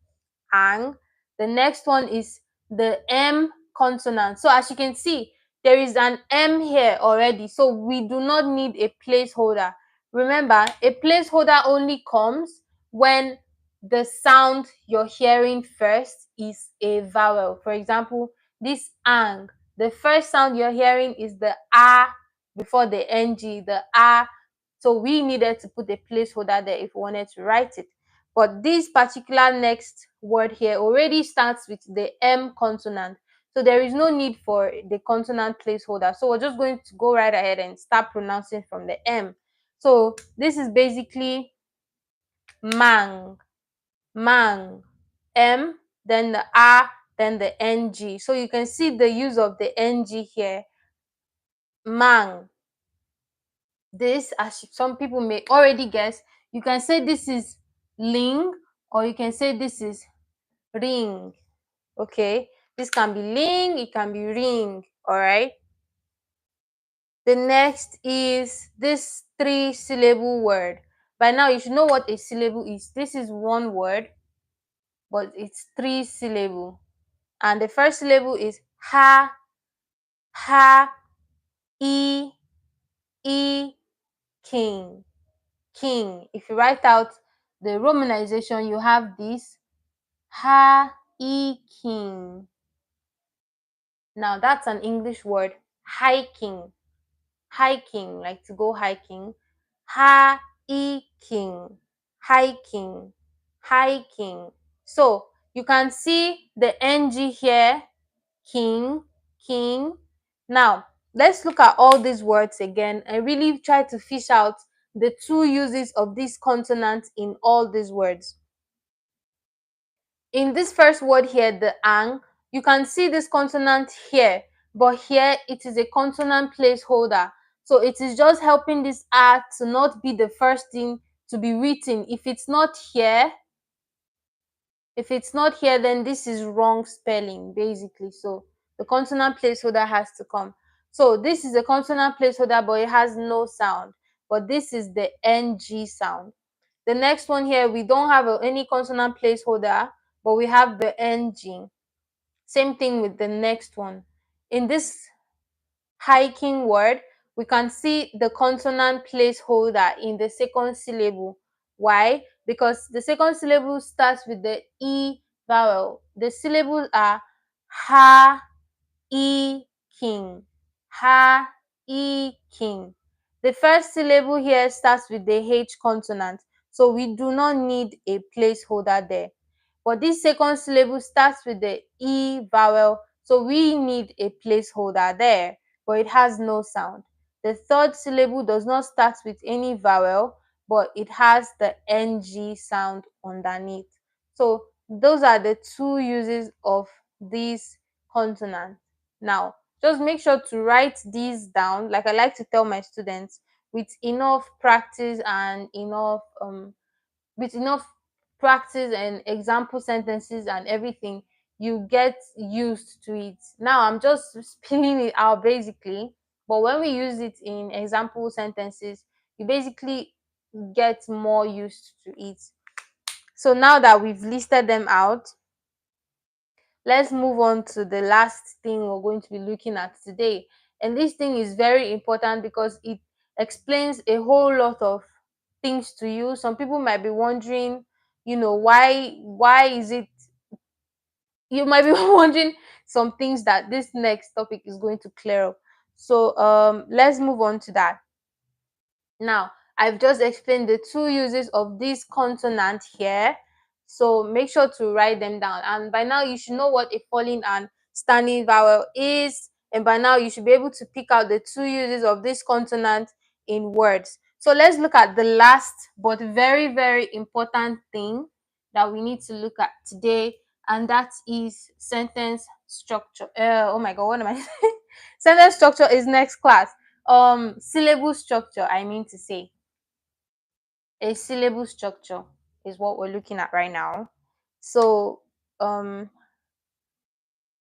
[SPEAKER 1] ang. The next one is the m consonant. So as you can see, there is an m here already, so we do not need a placeholder. Remember, a placeholder only comes when the sound you're hearing first is a vowel. For example, this ang, the first sound you're hearing is the a before the ng, the a. So we needed to put a placeholder there if we wanted to write it. But this particular next word here already starts with the M consonant. So there is no need for the consonant placeholder. So we're just going to go right ahead and start pronouncing from the M. So this is basically mang, mang, M, then the a, then the ng. So you can see the use of the ng here. Mang. This, as some people may already guess, you can say this is ling, or you can say this is ring. Okay, this can be ling, it can be ring. All right. The next is this 3-syllable word. By now you should know what a syllable is. This is one word, but it's 3-syllable, and the first syllable is ha, ha, e, e, king, king. If you write out the romanization, you have this ha, e, king. Now that's an English word. Hiking, hiking, like to go hiking. Hiking, hiking, hiking. So you can see the ng here, king, king. Now let's look at all these words again and really try to fish out the two uses of these consonants in all these words. In this first word here, the ang, you can see this consonant here, but here it is a consonant placeholder. So it is just helping this a to not be the first thing to be written. If it's not here, then this is wrong spelling, basically. So the consonant placeholder has to come. So this is a consonant placeholder, but it has no sound. But this is the ng sound. The next one here, we don't have any consonant placeholder, but we have the ng. Same thing with the next one. In this hiking word, we can see the consonant placeholder in the second syllable. Why? Because the second syllable starts with the e vowel. The syllables are ha, e, king, ha, e, king. The first syllable here starts with the h consonant, so we do not need a placeholder there. But this second syllable starts with the e vowel, so we need a placeholder there, but it has no sound. The third syllable does not start with any vowel, but it has the ng sound underneath. So those are the two uses of these consonants. Now, just make sure to write these down, like I like to tell my students, with enough practice and enough practice and example sentences and everything, you get used to it. Now I'm just spelling it out basically, but when we use it in example sentences, you basically get more used to it. So now that we've listed them out, let's move on to the last thing we're going to be looking at today. And this thing is very important because it explains a whole lot of things to you. Some people might be wondering, why is it, you might be wondering some things that this next topic is going to clear up. So let's move on to that. Now, I've just explained the two uses of this consonant here. So make sure to write them down. And by now, you should know what a falling and standing vowel is. And by now, you should be able to pick out the two uses of this consonant in words. So let's look at the last but very, very important thing that we need to look at today. And that is sentence structure. Oh my God, what am I saying? Sentence structure is next class. Syllable structure, I mean to say. A syllable structure is what we're looking at right now. So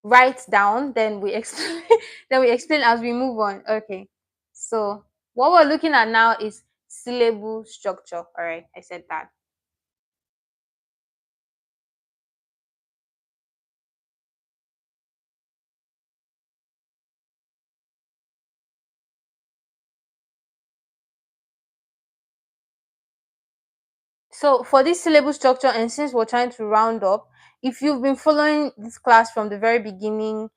[SPEAKER 1] write down, then we explain then we explain as we move on. Okay, so what we're looking at now is syllable structure. All right, I said that. So for this syllable structure, and since we're trying to round up, if you've been following this class from the very beginning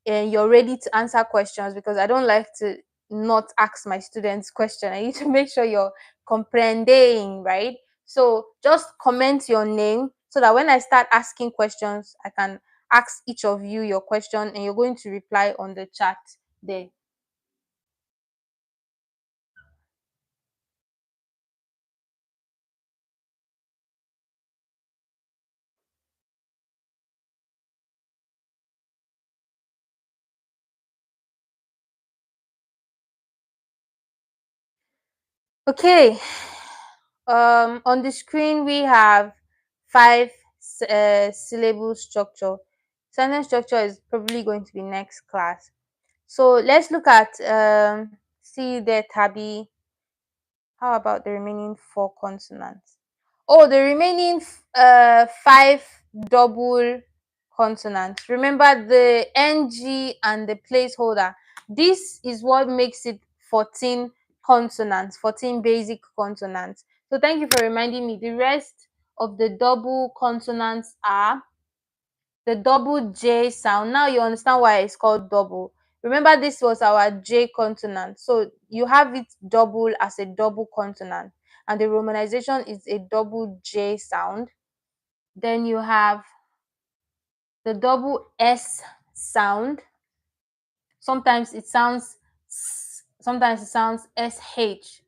[SPEAKER 1] and you're ready to answer questions, because I don't like to not ask my students question. I need to make sure you're comprehending, right? So just comment your name so that when I start asking questions, I can ask each of you your question and you're going to reply on the chat there. Okay. On the screen we have five syllable structure. Sentence structure is probably going to be next class. So let's look at see there, Tabby. How about the remaining four consonants? Oh, the remaining five double consonants. Remember the ng and the placeholder. This is what makes it 14 consonants, 14 basic consonants. So thank you for reminding me. The rest of the double consonants are the double J sound. Now you understand why it's called double. Remember, this was our J consonant. So you have it double as a double consonant, and the romanization is a double J sound. Then you have the double S sound. Sometimes it sounds sometimes it sounds SH.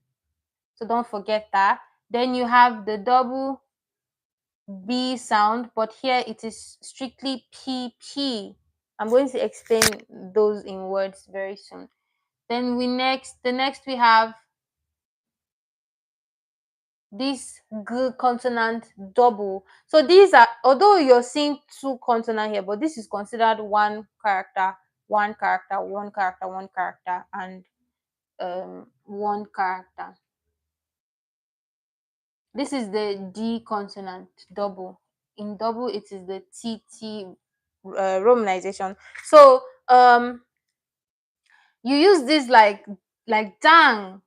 [SPEAKER 1] So don't forget that. Then you have the double B sound, but here it is strictly PP. I'm going to explain those in words very soon. Then the next we have this G consonant double. So these are, although you're seeing two consonant here, but this is considered one character, one character, one character, one character, and one character. This is the D consonant double. In double, it is the TT romanization. So you use this like dang.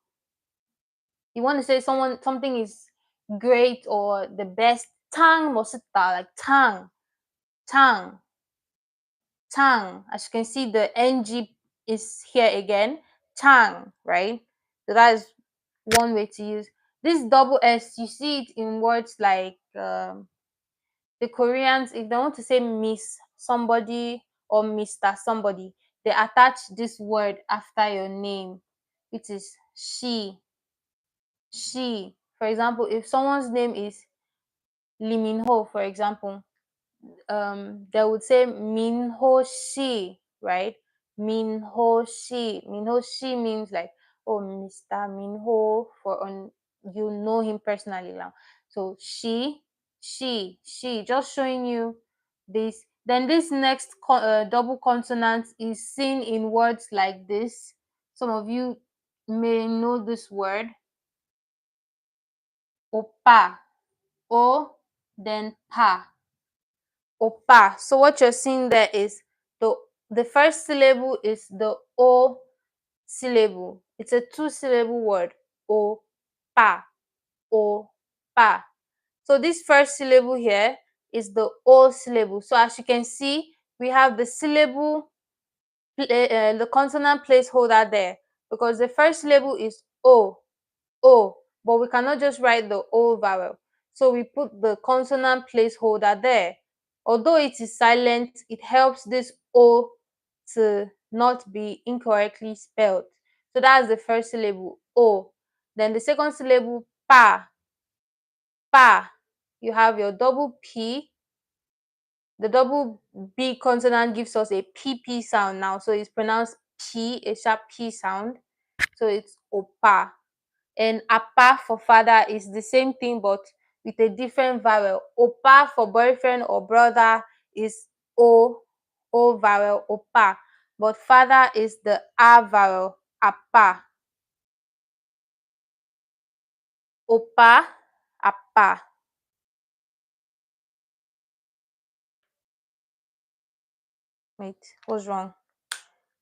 [SPEAKER 1] You want to say something is great or the best. Tang mosita, like tang, tang, tang. As you can see, the ng is here again. Tang, right? So that is one way to use this double S. You see it in words like the Koreans, if they want to say Miss somebody or Mr. somebody, they attach this word after your name, which is she. She. For example, if someone's name is Lee Min Ho, for example, they would say Min Ho Shi, right? Min Ho Shi. Min Ho Shi means like, oh, Mr. Min Ho, for on you know him personally now. So she, just showing you this. Then this next double consonant is seen in words like this. Some of you may know this word, opa, o, then pa, opa. So what you're seeing there is the first syllable is the o syllable. It's a two-syllable word, opa, opa. So this first syllable here is the o syllable. So as you can see, we have the syllable, the consonant placeholder there, because the first syllable is o, but we cannot just write the o vowel. So we put the consonant placeholder there. Although it is silent, it helps this o to not be incorrectly spelled. So that's the first syllable, o. Then the second syllable, pa, pa. You have your double p. The double B consonant gives us a PP sound now. So it's pronounced P, a sharp P sound. So it's opa. And apa for father is the same thing, but with a different vowel. Opa for boyfriend or brother is O vowel, opa. But father is the A vowel, apa. Opa, apa. Wait, what's wrong?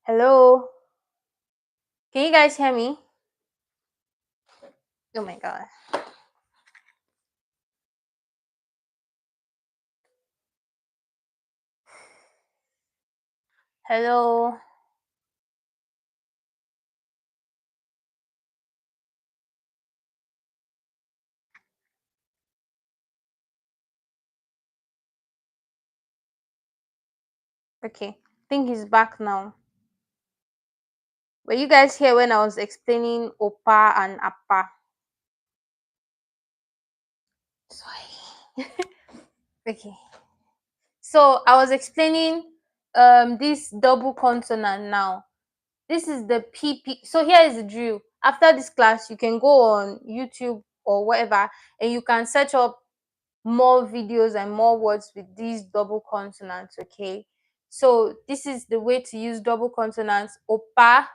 [SPEAKER 1] Hello? Can you guys hear me? Oh my god. Hello? Okay, I think he's back now. Were you guys here when I was explaining Opa and Appa? Sorry. Okay. So I was explaining this double consonant now. This is the PP. So here is the drill. After this class, you can go on YouTube or whatever, and you can search up more videos and more words with these double consonants. Okay, so this is the way to use double consonants: opa,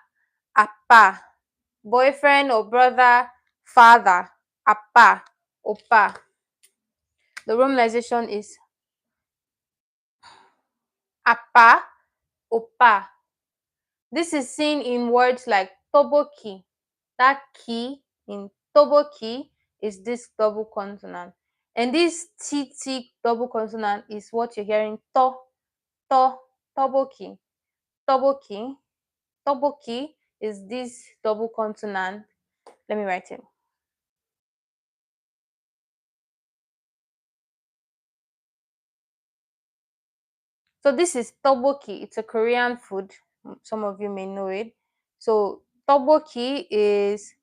[SPEAKER 1] apa, boyfriend or brother, father, apa, opa. The romanization is apa, opa. This is seen in words like toboki. That ki in toboki is this double consonant. And this tt double consonant is what you're hearing: to, toboki, toboki, toboki is this double consonant. Let me write it. So this is tteokbokki. It's a Korean food. Some of you may know it. So tteokbokki is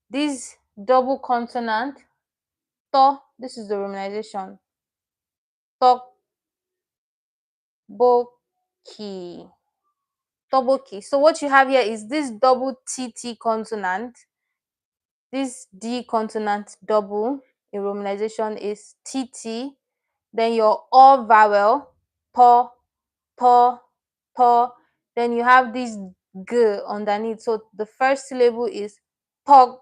[SPEAKER 1] this double consonant to. This is the romanization. Tteokbokki. Tteokbokki. So what you have here is this double tt consonant. This d consonant double in romanization is tt. Then your o vowel to, to, to. Then you have this g underneath. So the first syllable is tog,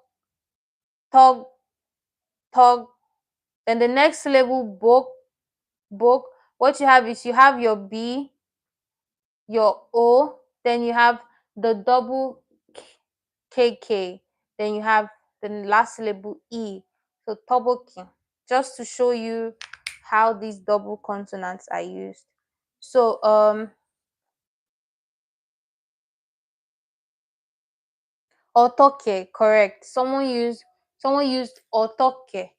[SPEAKER 1] tog, tog. Then the next syllable bok, bok. What you have is you have your b, your o, then you have the double kk, then you have the last syllable e. So toboki, just to show you how these double consonants are used. So otoke, correct. Someone used otoke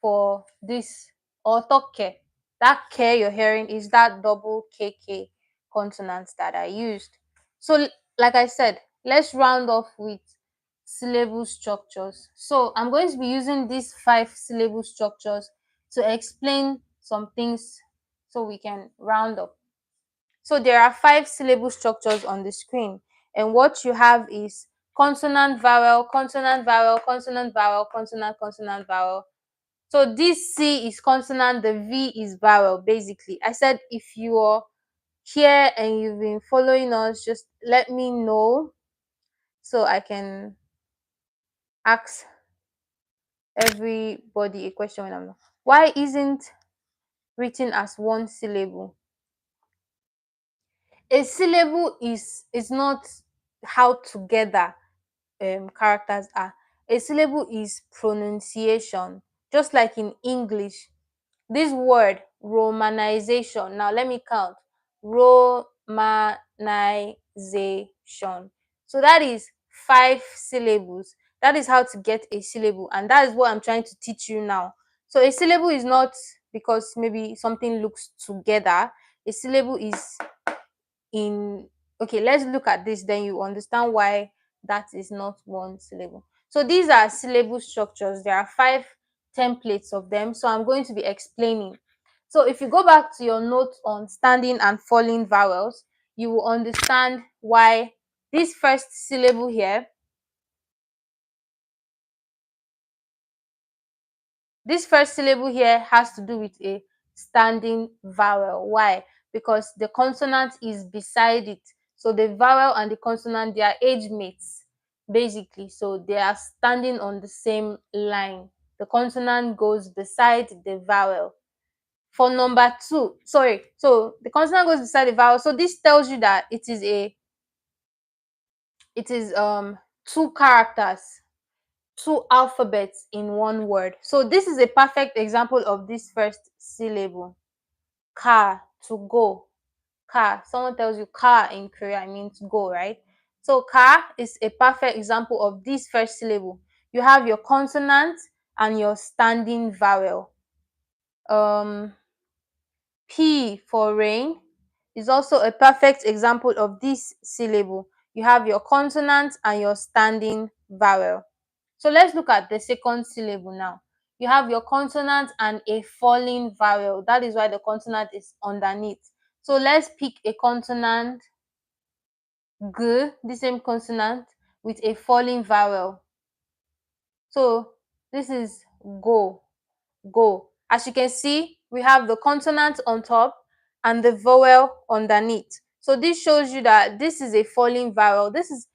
[SPEAKER 1] for this. Otoke. That k you're hearing is that double kk consonants that are used. So like I said, let's round off with syllable structures. So I'm going to be using these 5 syllable structures to explain some things so we can round up. So there are 5 syllable structures on the screen, and what you have is consonant, vowel, consonant, vowel, consonant, vowel, consonant, consonant, vowel. So this C is consonant, the V is vowel. Basically, I said if you are here and you've been following us, just let me know so I can ask everybody a question when I'm not. Why isn't written as one syllable? A syllable is not how together characters are. A syllable is pronunciation, just like in English. This word romanization, now let me count: romanization. So that is 5 syllables. That is how to get a syllable, and that is what I'm trying to teach you now. So a syllable is not because maybe something looks together. A syllable is in, okay, let's look at this, then you understand why that is not one syllable. So these are syllable structures. There are 5 templates of them, so I'm going to be explaining. So if you go back to your notes on standing and falling vowels, you will understand why this first syllable here, has to do with a standing vowel. Why? Because the consonant is beside it. So the vowel and the consonant, they are age mates, basically. So they are standing on the same line. The consonant goes beside the vowel. For number 2, sorry, so the consonant goes beside the vowel. So this tells you that it is 2 characters, 2 alphabets in one word. So this is a perfect example of this first syllable. Car, to go. Car. Someone tells you car in Korea, it means go, right? So car is a perfect example of this first syllable. You have your consonant and your standing vowel. P for rain is also a perfect example of this syllable. You have your consonant and your standing vowel. So let's look at the second syllable now. You have your consonant and a falling vowel. That is why the consonant is underneath. So let's pick a consonant, G, the same consonant with a falling vowel. So this is go, go. As you can see, we have the consonant on top and the vowel underneath. So this shows you that this is a falling vowel. This is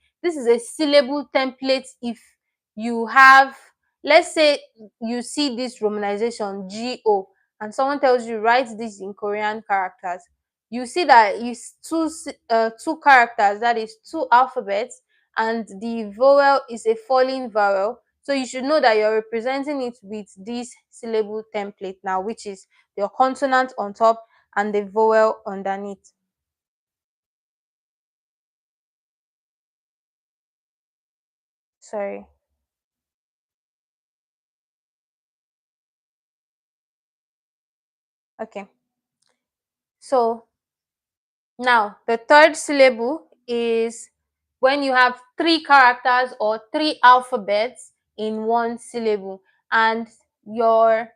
[SPEAKER 1] a syllable template. If you have, let's say you see this romanization go, and someone tells you write this in Korean characters, you see that it's two characters, that is two alphabets, and the vowel is a falling vowel. So you should know that you're representing it with this syllable template now, which is your consonant on top and the vowel underneath. Sorry. Okay. So now the third syllable is when you have three characters or three alphabets in one syllable, and your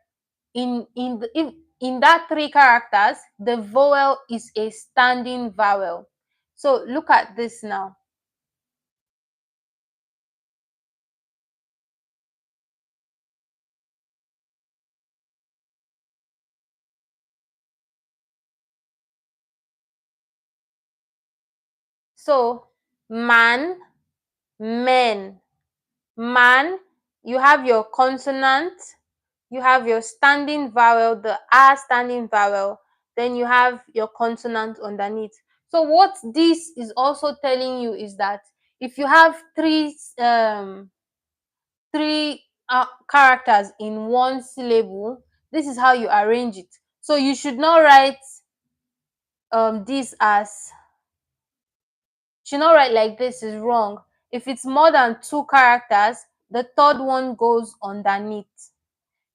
[SPEAKER 1] in the, in that three characters, the vowel is a standing vowel. So look at this now. So man, men, man, you have your consonant, you have your standing vowel, the R standing vowel, then you have your consonant underneath. So what this is also telling you is that if you have three characters in one syllable, this is how you arrange it. So you should not write this as should not write like this, is wrong. If it's more than two characters, the third one goes underneath.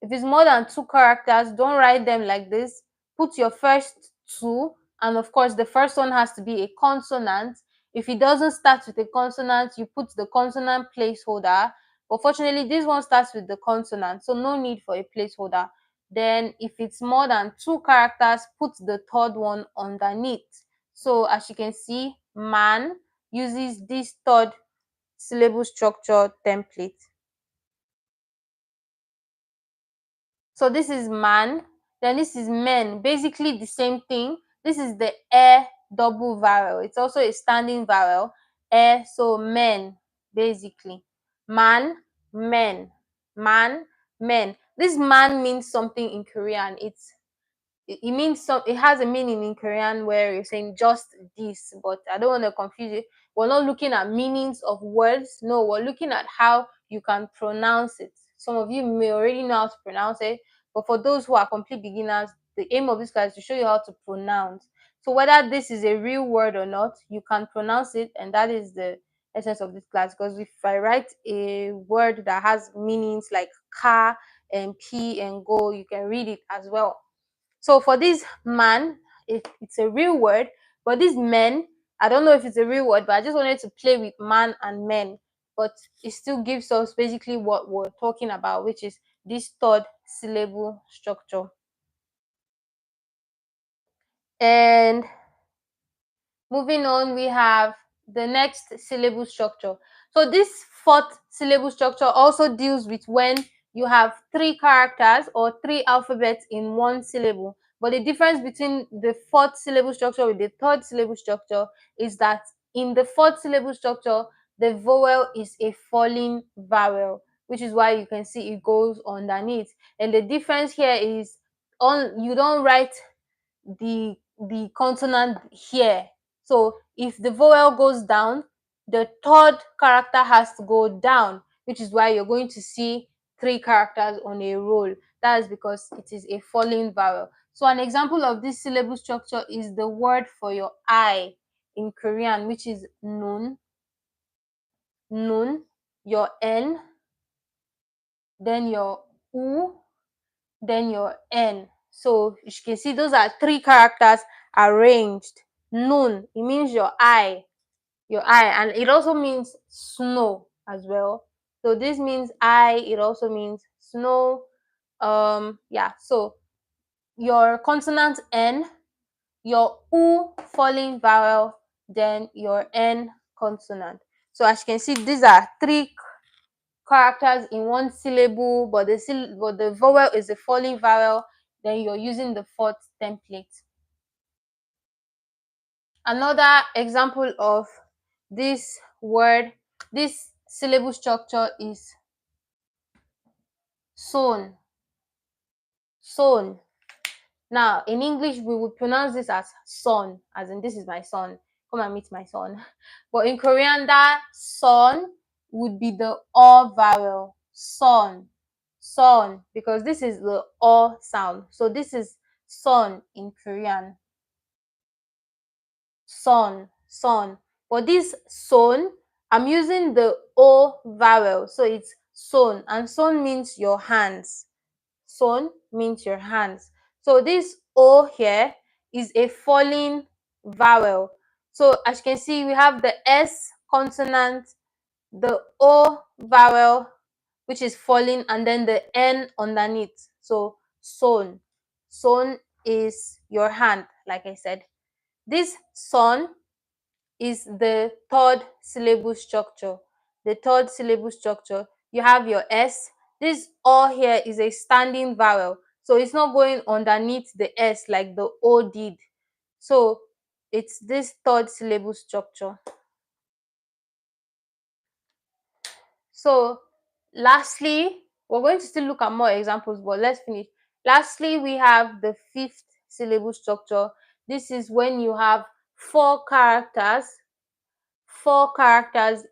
[SPEAKER 1] If it's more than two characters, don't write them like this. Put your first two, and of course, the first one has to be a consonant. If it doesn't start with a consonant, you put the consonant placeholder. But fortunately, this one starts with the consonant, so no need for a placeholder. Then, if it's more than two characters, put the third one underneath. So, as you can see, man uses this third syllable structure template. So this is man, then this is men, basically the same thing. This is the double vowel. It's also a standing vowel. So men, basically. Man, men, man, men. This man means something in Korean. It means some, it has a meaning in Korean where you're saying just this, but I don't want to confuse it. We're not looking at meanings of words. No, we're looking at how you can pronounce it. Some of you may already know how to pronounce it, but for those who are complete beginners, the aim of this class is to show you how to pronounce. So whether this is a real word or not, you can pronounce it, and that is the essence of this class. Because if I write a word that has meanings like car and p and go, you can read it as well. So for this man, it's a real word, but this men, I don't know if it's a real word, but I just wanted to play with man and men. But it still gives us basically what we're talking about, which is this third syllable structure. And moving on, we have the next syllable structure. So this fourth syllable structure also deals with when you have three characters or three alphabets in one syllable. But the difference between the fourth syllable structure with the third syllable structure is that in the fourth syllable structure, the vowel is a falling vowel, which is why you can see it goes underneath. And the difference here is on you don't write the consonant here. So if the vowel goes down, the third character has to go down, which is why you're going to see three characters on a roll. That is because it is a falling vowel. So an example of this syllable structure is the word for your I in Korean, which is nun, nun, your N, then your U, then your N. So you can see those are three characters arranged. Nun, it means your eye, and it also means snow as well. So this means eye, it also means snow. Yeah, so your consonant N, your U falling vowel, then your N consonant. So as you can see, these are three characters in one syllable, but the vowel is a falling vowel. Then you're using the fourth template. Another example of this word, this syllable structure is son. Son. Now, in English, we would pronounce this as son, as in this is my son. Come and meet my son. But in Korean, that son would be the o vowel. Son. Son. Because this is the o sound. So this is son in Korean. Son. Son. But this son, I'm using the o vowel. So it's son. And son means your hands. Son means your hands. So this O here is a falling vowel. So as you can see, we have the S consonant, the O vowel, which is falling, and then the N underneath. So son. Son is your hand, like I said. This son is the third syllable structure. The third syllable structure, you have your S. This O here is a standing vowel, so it's not going underneath the S like the O did. So it's this third syllable structure. So lastly, we're going to still look at more examples, but let's finish. Lastly, we have the fifth syllable structure. This is when you have four characters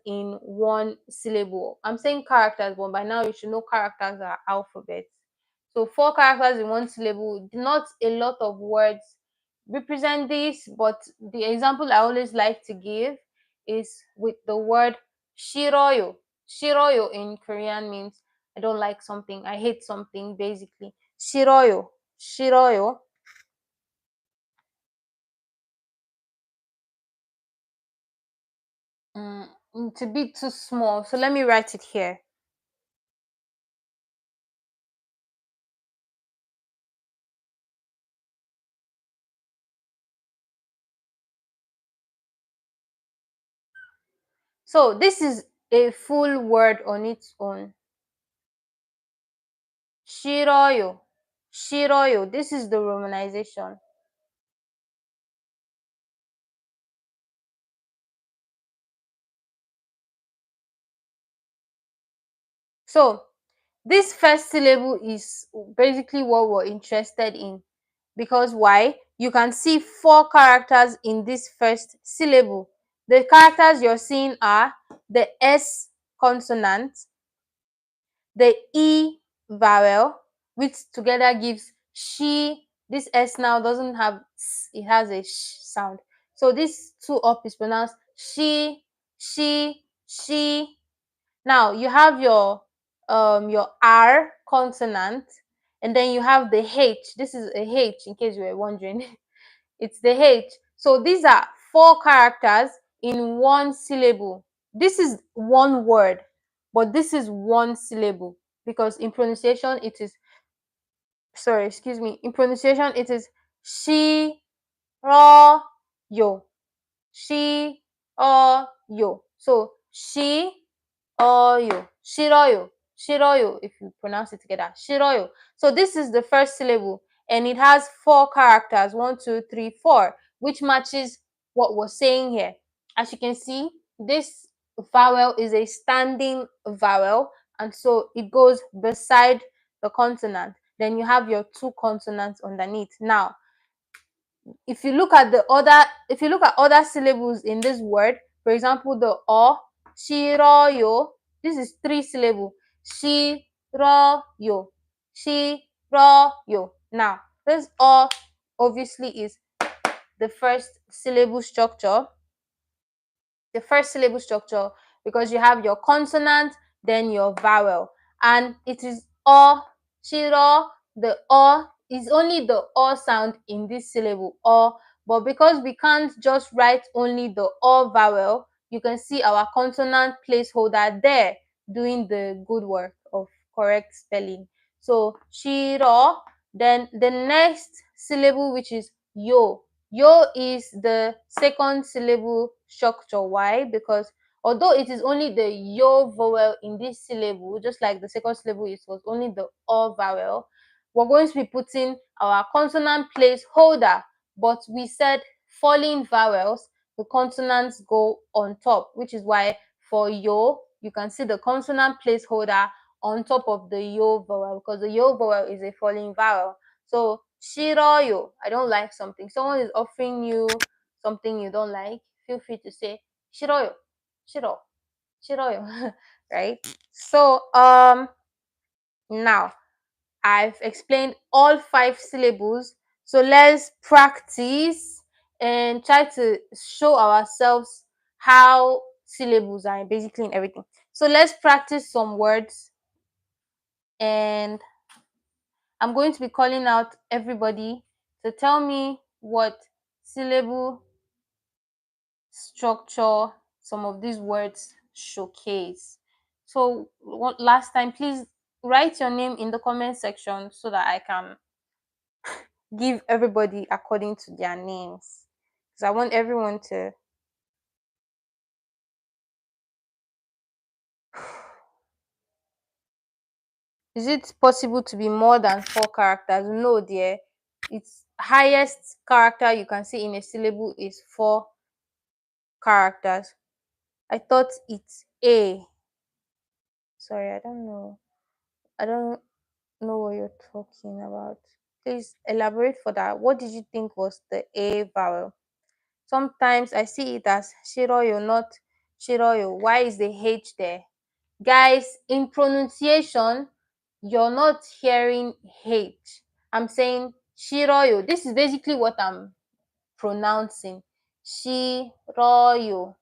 [SPEAKER 1] in one syllable. I'm saying characters, but by now you should know characters are alphabets. So four characters in one syllable, not a lot of words represent this, but the example I always like to give is with the word shiroyo. Shiroyo in Korean means I don't like something, I hate something, basically. Shiroyo. Shiroyo. It's a bit too small, so let me write it here. So this is a full word on its own. Shiroyo. Shiroyo. This is the romanization. So this first syllable is basically what we're interested in, because why? You can see four characters in this first syllable. The characters you're seeing are the S consonant, the E vowel, which together gives she. This S now doesn't have s, it has a sh sound. So this two up is pronounced she, she. Now you have your R consonant, and then you have the H. This is a H, in case you were wondering. It's the H. So these are four characters in one syllable. This is one word, but this is one syllable, because in pronunciation it is, sorry, excuse me, in pronunciation it is she, ro, yo. She, yo. So she, yo. Shiroyo. Shiroyo, if you pronounce it together. Shiroyo. So this is the first syllable, and it has four characters. 1, 2, 3, 4, which matches what we're saying here. As you can see, this vowel is a standing vowel, and so it goes beside the consonant. Then you have your two consonants underneath. Now, if you look at other syllables in this word, for example, the o, shiroyo, this is three syllable. Shiroyo. Shiroyo. Now, this o obviously is the first syllable structure, because you have your consonant, then your vowel, and it is o, shiro. The o is only the o sound in this syllable, o, but because we can't just write only the o vowel, you can see our consonant placeholder there doing the good work of correct spelling. So shiro. Then the next syllable, which is yo. Yo is the second syllable structure. Why? Because Although it is only the yo vowel in this syllable, just like the second syllable, it was only the o vowel. We're going to be putting our consonant placeholder, but we said falling vowels, the consonants go on top, which is why for yo, you can see the consonant placeholder on top of the yo vowel, because the yo vowel is a falling vowel. So shiroyo, I don't like something. Someone is offering you something you don't like, feel free to say shiroyo, shiro, shiroyo, right? So now I've explained all 5 syllables. So let's practice and try to show ourselves how syllables are basically in everything. So let's practice some words, and I'm going to be calling out everybody to tell me what syllable structure some of these words showcase. So last time, please write your name in the comment section so that I can give everybody according to their names, because I want everyone to. Is it possible to be more than 4 characters? No, dear. Its highest character you can see in a syllable is 4 characters. I thought it's A. Sorry, I don't know. I don't know what you're talking about. Please elaborate for that. What did you think was the A vowel? Sometimes I see it as shiroyo, not shiroyo. Why is the H there? Guys, in pronunciation, you're not hearing H. I'm saying shiroyo. This is basically what I'm pronouncing. Shiroyo.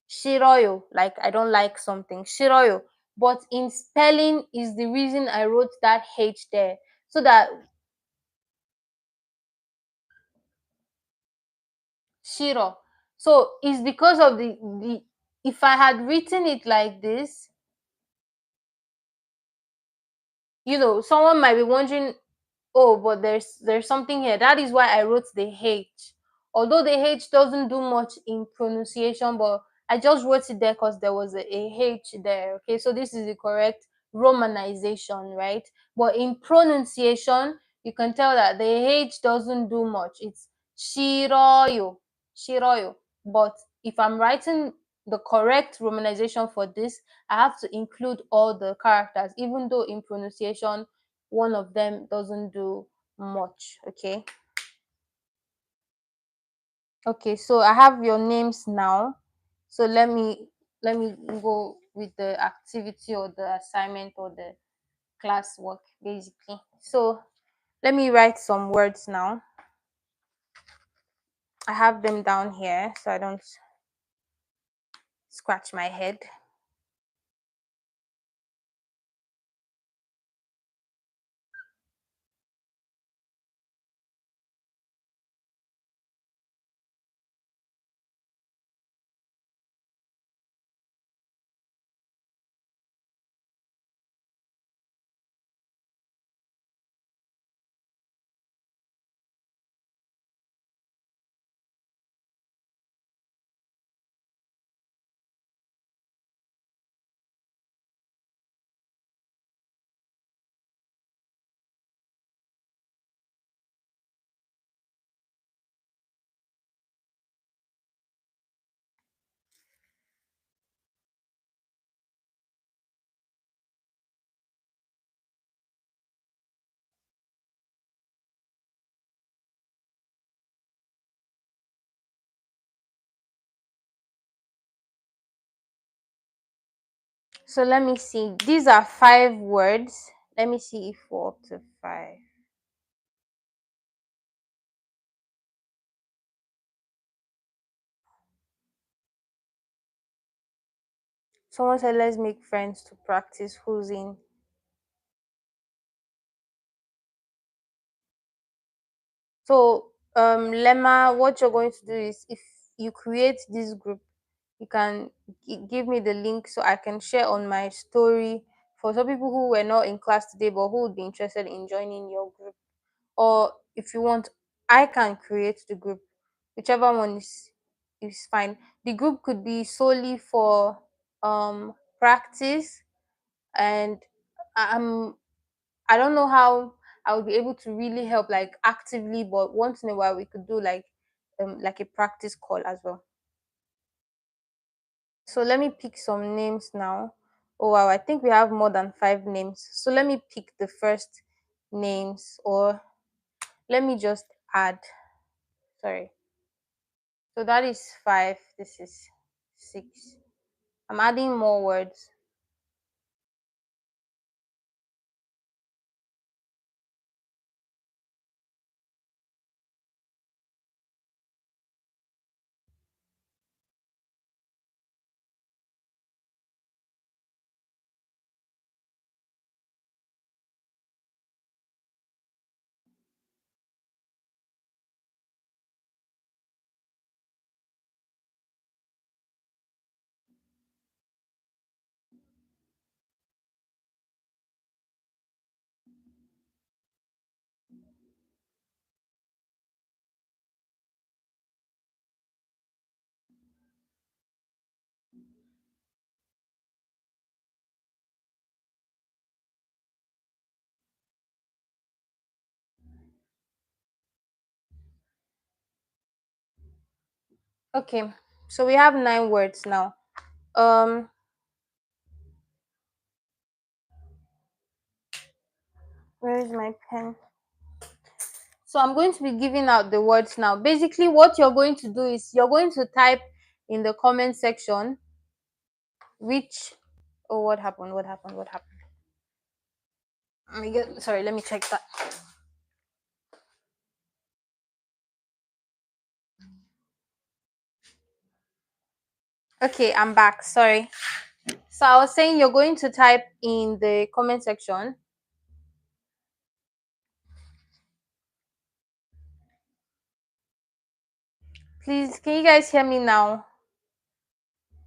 [SPEAKER 1] Shiroyo. Like I don't like something. Shiroyo. But in spelling is the reason I wrote that H there. So that shiro. So it's because of the if I had written it like this, someone might be wondering, oh, but there's something here. That is why I wrote the H. Although the H doesn't do much in pronunciation, but I just wrote it there because there was a H there. Okay, so this is the correct romanization, right? But in pronunciation, you can tell that the H doesn't do much. It's shiroyo, shiroyo. But if I'm writing the correct romanization for this, I have to include all the characters, even though in pronunciation one of them doesn't do much. Okay, so I have your names now. So let me go with the activity or the assignment or the classwork basically. So let me write some words now. I have them down here so I don't scratch my head. So let me see. These are 5 words. Let me see if we're up to 5. Someone said let's make friends to practice who's in. So Lemma, what you're going to do is if you create this group, you can give me the link so I can share on my story for some people who were not in class today but who would be interested in joining your group. Or if you want, I can create the group, whichever one is is fine. The group could be solely for practice, and I'm I don't know how I would be able to really help like actively, but once in a while we could do like a practice call as well. So let me pick some names now. Oh wow, I think we have more than 5 names. So let me pick the first names, or let me just add. Sorry. So that is 5. This is 6. I'm adding more words. Okay. So we have 9 words now. Um where is my pen? So I'm going to be giving out the words now. Basically, what you're going to do is you're going to type in the comment section which. Oh, what happened? What happened? What happened? Sorry, let me check that. Okay, I'm back. Sorry. So I was saying you're going to type in the comment section. Please, can you guys hear me now?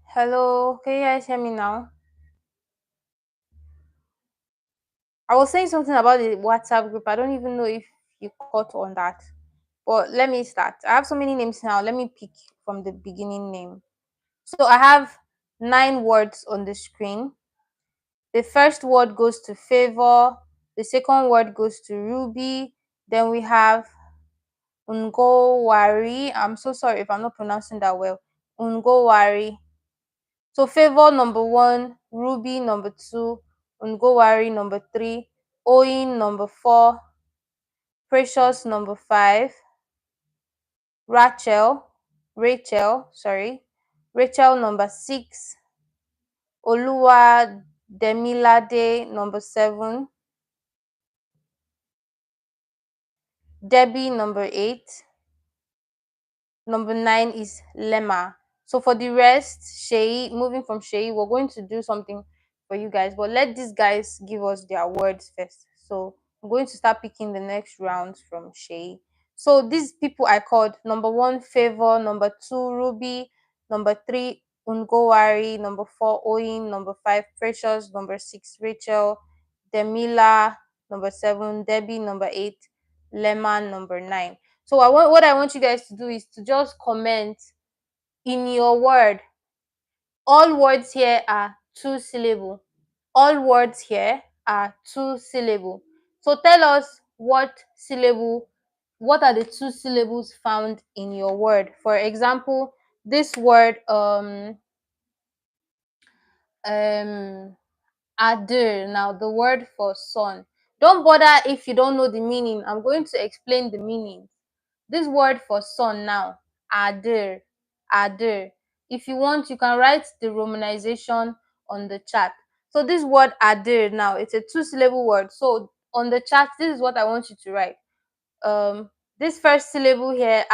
[SPEAKER 1] Hello, can you guys hear me now? I was saying something about the WhatsApp group. I don't even know if you caught on that. But let me start. I have so many names now. Let me pick from the beginning name. So I have 9 words on the screen. The first word goes to favor. The second word goes to Ruby. Then we have Ungowari. I'm so sorry if I'm not pronouncing that well. Ungowari. So favor number 1, Ruby number 2, Ungowari number 3, Oyin number 4, Precious number 5, Rachel number 6, Oluwa Demilade number 7, Debbie number 8, number 9 is Lemma. So for the rest, moving from Shei, we're going to do something for you guys, but let these guys give us their words first. So I'm going to start picking the next rounds from Shei. So these people I called: number 1, Favor; number 2, Ruby; number 3, Ungowari; number 4, Oyin; number 5, Precious; number 6, Rachel; Demila; number 7, Debbie; number 8, Lemon; number 9. So what I want you guys to do is to just comment in your word. All words here are 2 syllable. All words here are 2 syllable. So tell us what are the 2 syllables found in your word. For example, this word Adir, now the word for son. Don't bother if you don't know the meaning. I'm going to explain the meaning. This word for son now, Adir, Adir. If you want, you can write the romanization on the chat. So this word Adir now, it's a 2-syllable word. So on the chat, this is what I want you to write. This first syllable here,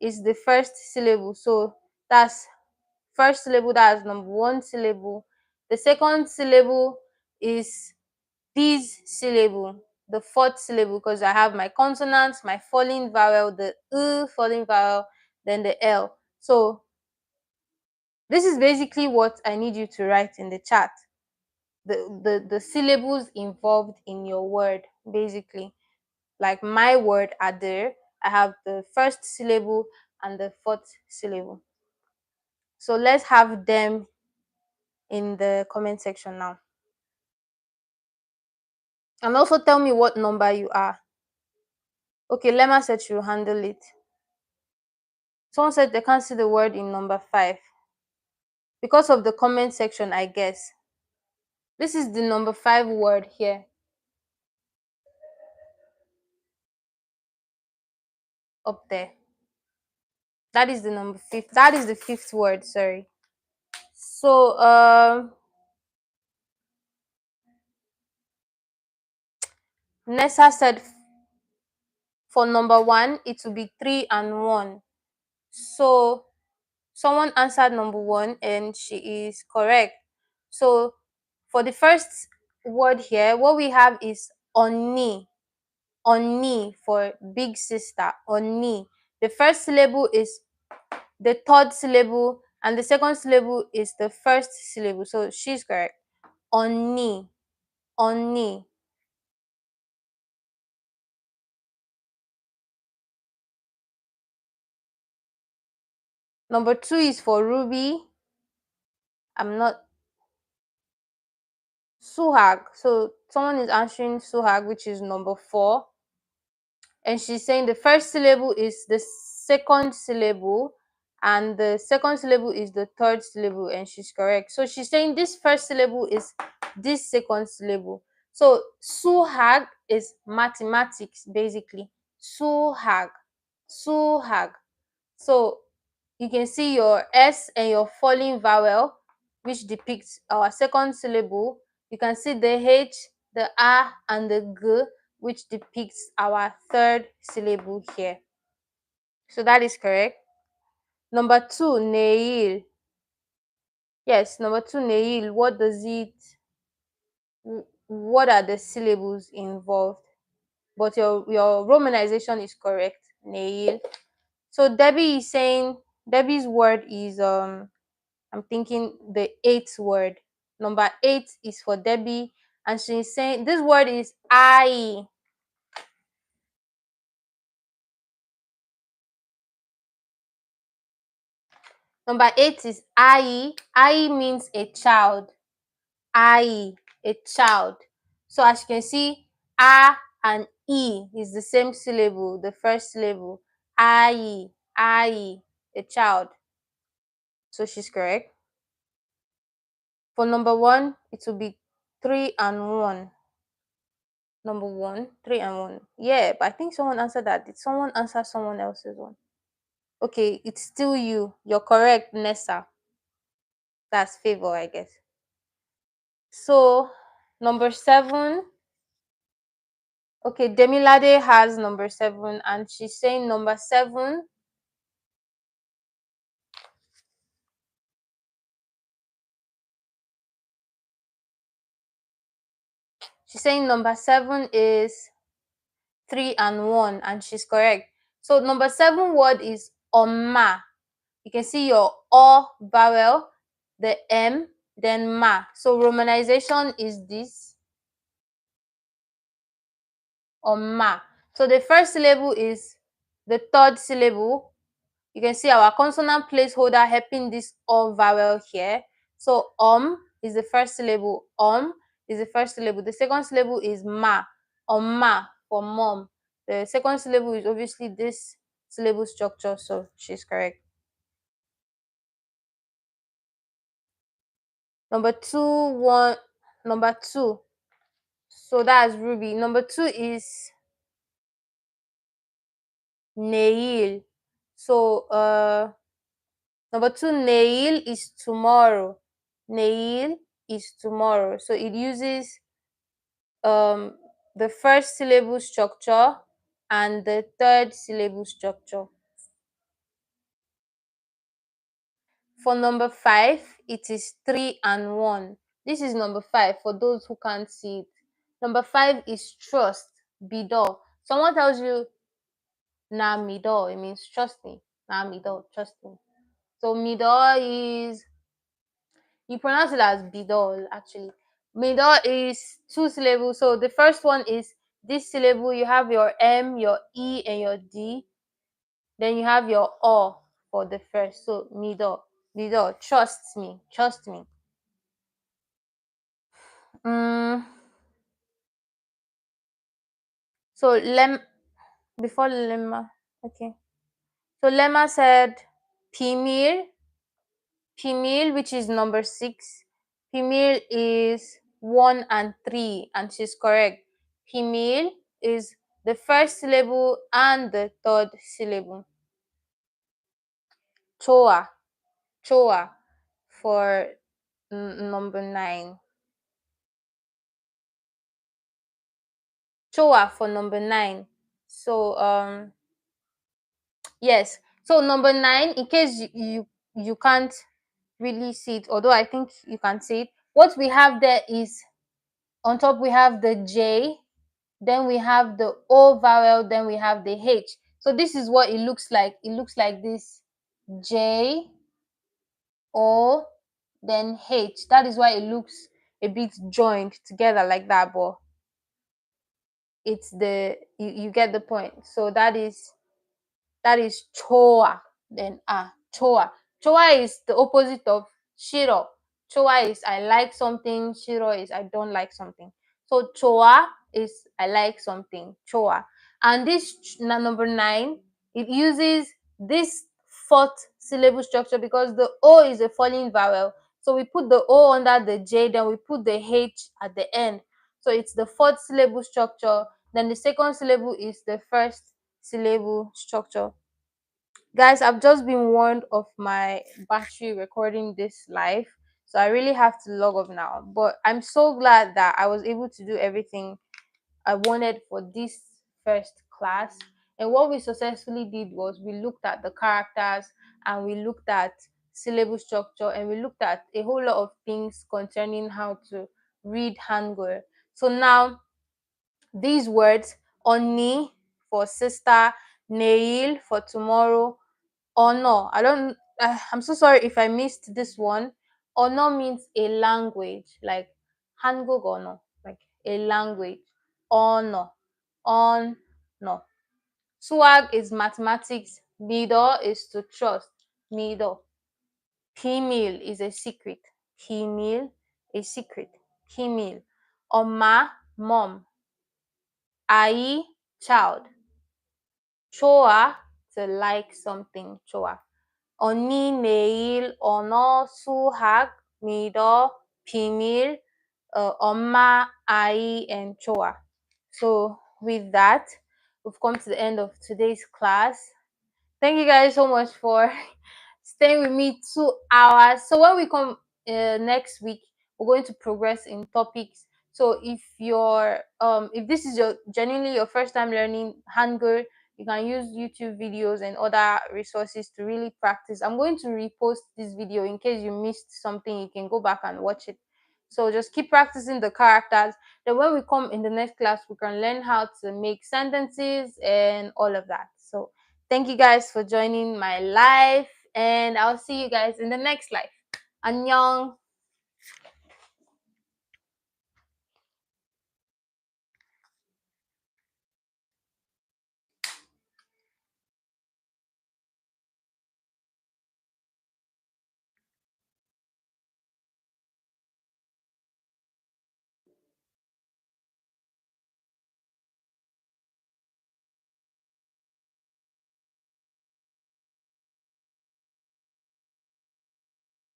[SPEAKER 1] is the first syllable. So that's first syllable, that's number 1 syllable. The second syllable is this syllable, the 4th syllable, because I have my consonants, my falling vowel, the falling vowel, then the L. So this is basically what I need you to write in the chat. The syllables involved in your word, basically. Like my word Adir, I have the first syllable and the 4th syllable. So let's have them in the comment section now. And also tell me what number you are. Okay, Lemma said she will handle it. Someone said they can't see the word in number 5. Because of the comment section, I guess. This is the number 5 word here. Up there. That is the number 5th. That is the 5th word, sorry. So, Nessa said for number 1, it will be 3 and 1. So, someone answered number 1 and she is correct. So, for the first word here, what we have is oni. Oni for big sister. Oni. The first syllable is the third syllable and the second syllable is the first syllable. So she's correct. Oni. Oni. Number 2 is for Ruby. I'm not. Suhag. So someone is answering Suhag, which is number 4. And she's saying the first syllable is the second syllable and the second syllable is the third syllable, and she's correct. So she's saying this first syllable is this second syllable. So Suhag is mathematics, basically. Suhag. Suhag. So you can see your S and your falling vowel, which depicts our second syllable. You can see the H, the A, and the G, which depicts our third syllable here. So that is correct. Number 2, nail. Yes, number 2, nail. What does it, what are the syllables involved? But your romanization is correct, nail. So Debbie is saying, Debbie's word is I'm thinking the 8th word. Number 8 is for Debbie, and she's saying this word is I. Number 8 is I. I means a child. I, a child. So as you can see, A and E is the same syllable, the first syllable. I, a child. So she's correct. For number 1, it will be 3 and 1. Number 1, 3 and 1. Yeah, but I think someone answered that. Did someone answer someone else's one? Okay, it's still you. You're correct, Nessa. That's favor, I guess. So, number 7. Okay, Demilade has number 7, and she's saying number 7. She's saying number 7 is 3 and 1, and she's correct. So, number 7 word is Oma. You can see your O vowel, the M, then Ma. So, romanization is this. Oma. So the first syllable is the third syllable. You can see our consonant placeholder helping this O vowel here. So is the first syllable. Is the first syllable. The second syllable is ma. Oma for mom. The second syllable is obviously this syllable structure, so she's correct. Number 2. Number 2. So that's Ruby. Number 2 is nail. So number 2, nail is tomorrow. Nail is tomorrow. So it uses the first syllable structure and the third syllable structure. For number 5, it is 3 and 1. This is number 5 for those who can't see it. Number 5 is trust, bidor. Someone tells you, na midor, it means trust me. Na midor, trust me. So midor is, you pronounce it as bidol actually. Midor is 2 syllables. So the first one is this syllable. You have your M, your E, and your D. Then you have your O for the first. So midor, Mido, trust me, trust me. Mm, so before lemma, okay. So lemma said pimil, pimil, which is number 6. Pimil is 1 and 3, and she's correct. Pimil is the first syllable and the third syllable. Choa, choa for number 9. Choa for number 9. So yes. So number 9, in case you can't really see it, although I think you can see it. What we have there is on top we have the J, then we have the O vowel, then we have the H. So this is what it looks like. It looks like this: J, O, then H. That is why it looks a bit joined together like that, but it's you get the point. So that is choa. Then choa. Choa is the opposite of shiro. Choa is I like something, shiro is I don't like something. So choa is I like something, choa. And this number 9, it uses this fourth syllable structure because the O is a falling vowel. So we put the O under the J, then we put the H at the end. So it's the fourth syllable structure. Then the second syllable is the first syllable structure. Guys, I've just been warned of my battery recording this live, so I really have to log off now. But I'm so glad that I was able to do everything I wanted for this first class. And what we successfully did was we looked at the characters, and we looked at syllable structure, and we looked at a whole lot of things concerning how to read Hangul. So now these words: oni for sister, nail for tomorrow, honor. I'm so sorry if I missed this one. Honor means a language, like Hangul honor, like a language. Honor, honor. Swag is mathematics. Mido is to trust. Mido. Pimil is a secret. Pimil, a secret. Pimil. Oma, mom. Ai, child. Choa, to like something. Choa. Oni, nail, ono, suhag, mido, pimil, Oma, Ai, and Choa. So with that, we've come to the end of today's class. Thank you guys so much for staying with me 2 hours. So when we come next week, we're going to progress in topics. So if this is your genuinely your first time learning Hangul, you can use YouTube videos and other resources to really practice. I'm going to repost this video in case you missed something. You can go back and watch it. So just keep practicing the characters. Then when we come in the next class, we can learn how to make sentences and all of that. So thank you guys for joining my live, and I'll see you guys in the next live. Annyeong.